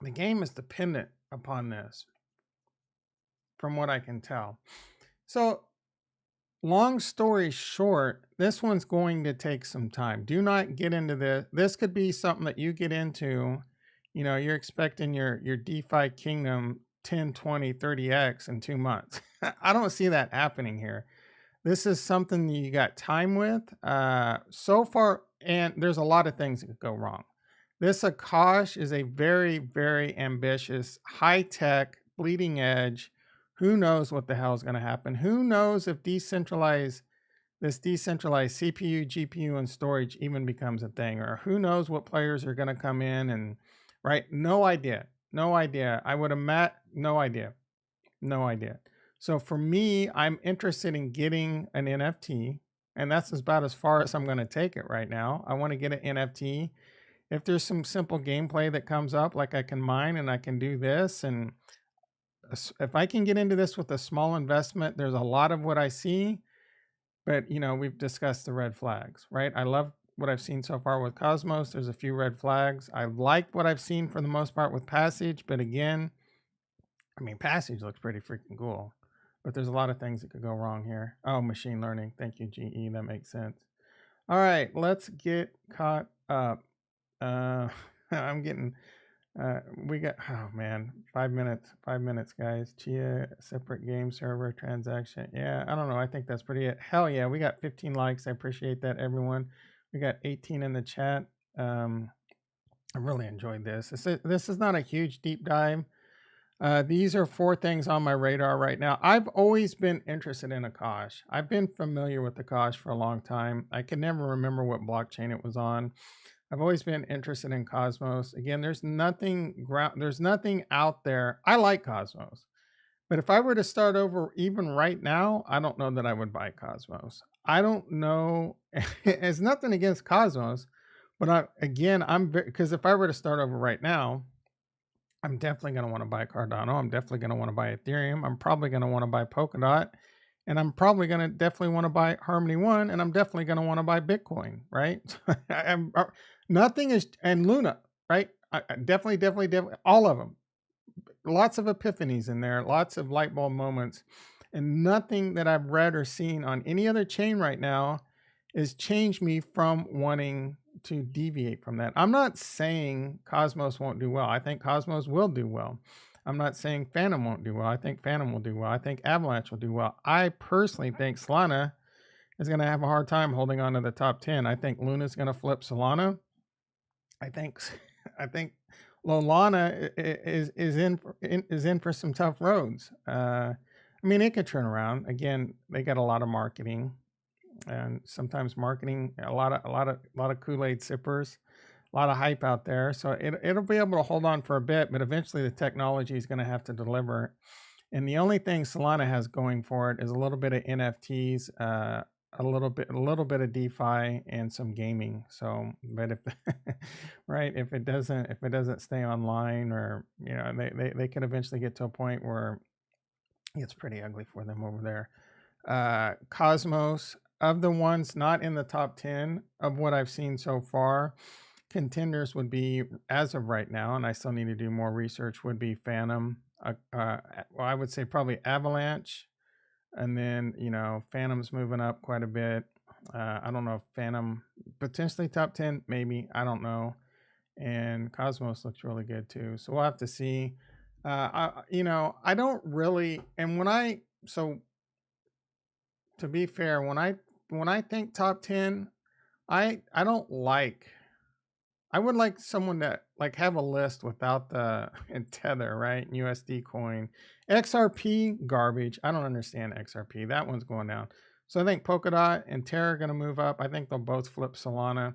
the game is dependent upon this from what I can tell. So long story short, this one's going to take some time. Do not get into this. This could be something that you get into, you know, you're expecting your DeFi kingdom 10, 20, 30x in 2 months. I don't see that happening here. This is something you got time with. So far, and there's a lot of things that could go wrong. This Akash is a very, very ambitious, high-tech, bleeding edge. Who knows what the hell is going to happen? Who knows if this decentralized CPU, GPU, and storage even becomes a thing? Or who knows what players are going to come in and, right? No idea. No idea. I would imagine, no idea. No idea. So for me, I'm interested in getting an NFT, and that's about as far as I'm going to take it right now. I want to get an NFT. If there's some simple gameplay that comes up, like I can mine and I can do this, and if I can get into this with a small investment, there's a lot of what I see, but you know, we've discussed the red flags, right? I love what I've seen so far with Cosmos. There's a few red flags. I like what I've seen for the most part with Passage, but again, I mean, Passage looks pretty freaking cool, but there's a lot of things that could go wrong here. Oh, machine learning. Thank you, GE. That makes sense. All right, let's get caught up. I'm getting, we got, oh man, 5 minutes, guys. Chia, separate game server transaction. Yeah, I don't know. I think that's pretty it. Hell yeah, we got 15 likes. I appreciate that, everyone. We got 18 in the chat. I really enjoyed this. This is not a huge deep dive. These are 4 things on my radar right now. I've always been interested in Akash. I've been familiar with Akash for a long time. I can never remember what blockchain it was on. I've always been interested in Cosmos. Again, there's nothing out there. I like Cosmos, but if I were to start over even right now, I don't know that I would buy Cosmos. I don't know. It's nothing against Cosmos, but because if I were to start over right now, I'm definitely going to want to buy Cardano. I'm definitely going to want to buy Ethereum. I'm probably going to want to buy Polkadot. And I'm probably going to definitely want to buy Harmony One. And I'm definitely going to want to buy Bitcoin, right? Nothing is, and Luna, right? Definitely, all of them. Lots of epiphanies in there, lots of light bulb moments. And nothing that I've read or seen on any other chain right now has changed me from wanting to deviate from that. I'm not saying Cosmos won't do well. I think Cosmos will do well. I'm not saying Phantom won't do well. I think Phantom will do well. I think Avalanche will do well. I personally think Solana is going to have a hard time holding on to the top 10. I think Luna's going to flip Solana. I think I think Lolana is in for some tough roads. I mean, it could turn around. Again, they got a lot of marketing, and sometimes marketing a lot of Kool-Aid sippers, a lot of hype out there. So it'll be able to hold on for a bit, but eventually the technology is going to have to deliver. And the only thing Solana has going for it is a little bit of NFTs, a little bit of DeFi, and some gaming. So, but if right, if it doesn't stay online, or they could eventually get to a point where it's pretty ugly for them over there. Cosmos, of the ones not in the top 10 of what I've seen so far, contenders would be, as of right now, and I still need to do more research, would be Phantom. Well, I would say probably Avalanche, and then Phantom's moving up quite a bit. I don't know if Phantom potentially top 10, maybe, I don't know. And Cosmos looks really good too, so we'll have to see. I don't really, and so to be fair, when I think top 10, I don't like. I would like someone that like have a list without the and Tether, right? USD coin. XRP garbage. I don't understand XRP. That one's going down. So I think Polkadot and Terra are going to move up. I think they'll both flip Solana.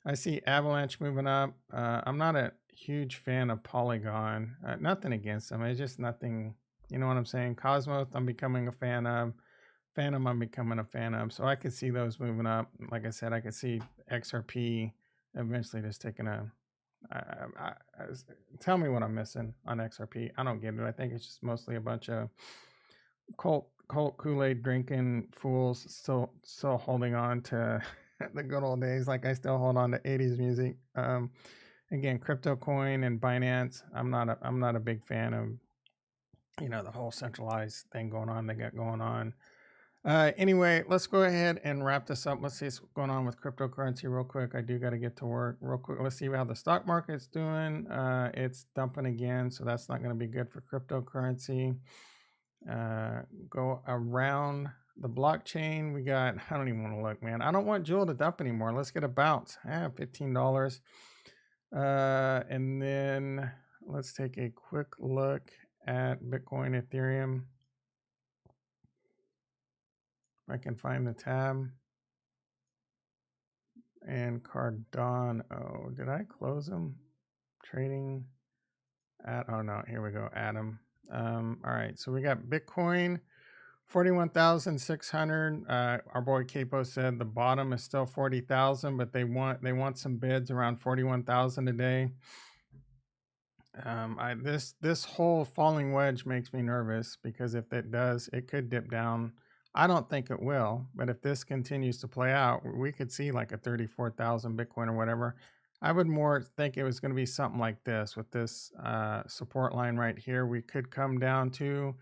I see Avalanche moving up. I'm not a huge fan of Polygon. Nothing against them. It's just nothing. You know what I'm saying? Cosmos, I'm becoming a fan of. Phantom, I'm becoming a fan of. So I could see those moving up. Like I said, I could see XRP eventually just taking a. Tell me what I'm missing on XRP. I don't get it. I think it's just mostly a bunch of cult Kool-Aid drinking fools still holding on to the good old days. Like I still hold on to 80s music. Again, crypto coin and Binance. I'm not a big fan of the whole centralized thing going on they got going on. Anyway, let's go ahead and wrap this up. Let's see what's going on with cryptocurrency real quick. I do got to get to work real quick. Let's see how the stock market's doing. It's dumping again, so that's not going to be good for cryptocurrency. Go around the blockchain. We got, I don't even want to look, man. I don't want Jewel to dump anymore. Let's get a bounce. $15. And then let's take a quick look at Bitcoin, Ethereum. I can find the tab. And Cardano. Did I close them? Trading at, oh no, here we go. Atom. All right, so we got Bitcoin 41,600. Our boy Capo said the bottom is still 40,000, but they want some bids around 41,000 a day. This whole falling wedge makes me nervous, because if it does, it could dip down. I don't think it will, but if this continues to play out, we could see like a 34,000 Bitcoin or whatever. I would more think it was going to be something like this with this support line right here. We could come down to,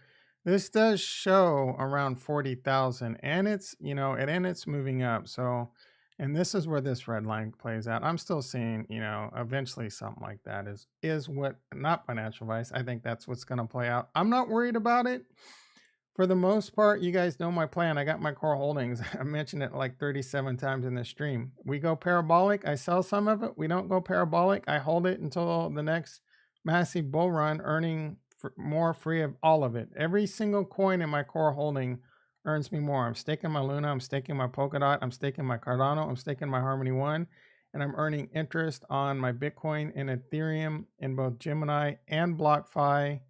this does show around 40,000, and it's moving up. So, and this is where this red line plays out. I'm still seeing, eventually something like that is what, not financial advice. I think that's what's going to play out. I'm not worried about it. For the most part, you guys know my plan. I got my core holdings. I mentioned it like 37 times in this stream. We go parabolic, I sell some of it. We don't go parabolic, I hold it until the next massive bull run, earning more free of all of it. Every single coin in my core holding earns me more. I'm staking my Luna, I'm staking my Polkadot, I'm staking my Cardano, I'm staking my Harmony One, and I'm earning interest on my Bitcoin and Ethereum in both Gemini and BlockFi.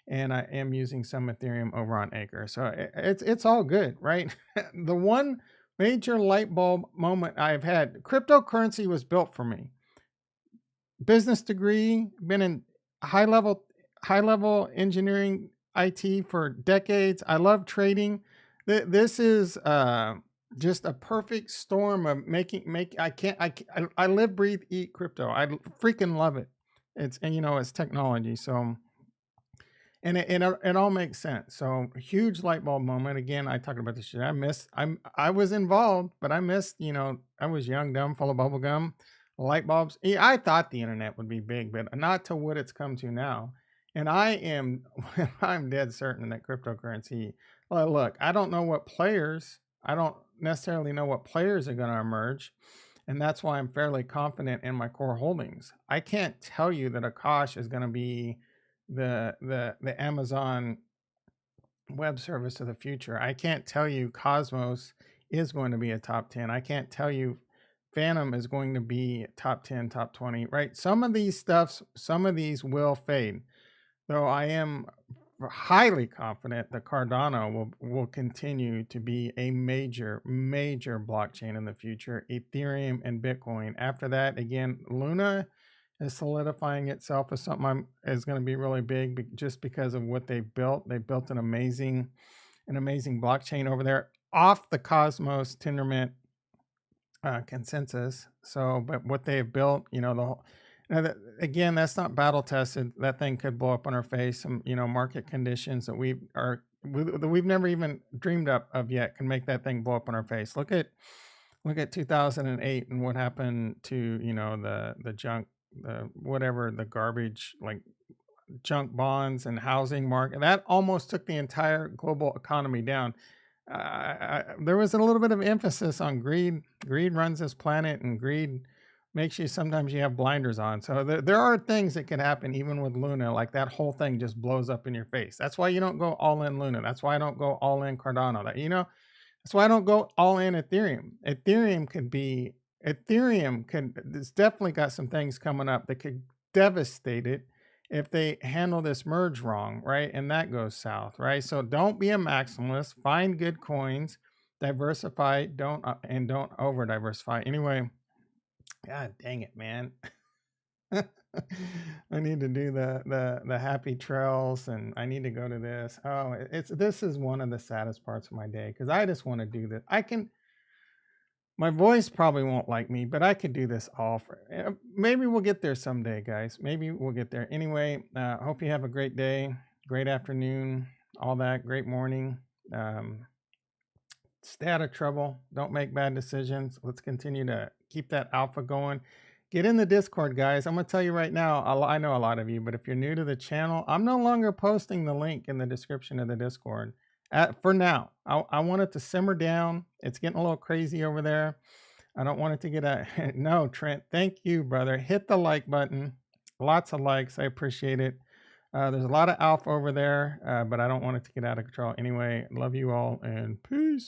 And I am using some Ethereum over on Acre. So it's all good, right? The one major light bulb moment I've had, cryptocurrency was built for me. Business degree, been in high level engineering IT for decades. I love trading. This is just a perfect storm of I live, breathe, eat crypto. I freaking love it. It's technology. So, and it all makes sense. So huge light bulb moment. Again, I talked about this shit. I was involved, but I missed, I was young, dumb, full of bubble gum, light bulbs. I thought the internet would be big, but not to what it's come to now. And I am I'm dead certain that cryptocurrency, well, look, I don't necessarily know what players are going to emerge, and that's why I'm fairly confident in my core holdings. I can't tell you that Akash is going to be the Amazon web service of the future. I can't tell you Cosmos is going to be a top 10. I can't tell you Phantom is going to be top 10, top 20, right? Some of these will fade. Though I am highly confident that Cardano will continue to be a major blockchain in the future. Ethereum and Bitcoin. After that, again, Luna is solidifying itself as something is going to be really big, just because of what they built. They built an amazing blockchain over there off the Cosmos Tendermint consensus. So, but what they've built, the whole, again, that's not battle tested. That thing could blow up on our face. Some, market conditions that we've never even dreamed up of yet can make that thing blow up on our face. Look at 2008 and what happened to the junk, the garbage, like junk bonds and housing market. That almost took the entire global economy down. There was a little bit of emphasis on greed. Greed runs this planet, and greed makes you sometimes you have blinders on. So there are things that can happen even with Luna, like that whole thing just blows up in your face. That's why you don't go all in Luna. That's why I don't go all in Cardano. That's why I don't go all in Ethereum. It's definitely got some things coming up that could devastate it if they handle this merge wrong, right? And that goes south, right? So don't be a maximalist. Find good coins, diversify, don't over diversify. Anyway, god dang it, man. I need to do the happy trails, and I need to go to this. Oh, this is one of the saddest parts of my day because I just want to do this. My voice probably won't like me, but I could do this all for. Maybe we'll get there someday, guys. Maybe we'll get there. Anyway, hope you have a great day, great afternoon, all that. Great morning. Stay out of trouble. Don't make bad decisions. Let's continue to keep that alpha going. Get in the Discord, guys. I'm going to tell you right now, I know a lot of you, but if you're new to the channel, I'm no longer posting the link in the description of the Discord. For now, I want it to simmer down. It's getting a little crazy over there. I don't want it to get a no, Trent. Thank you, brother. Hit the like button. Lots of likes. I appreciate it. There's a lot of alpha over there, but I don't want it to get out of control. Anyway, love you all and peace.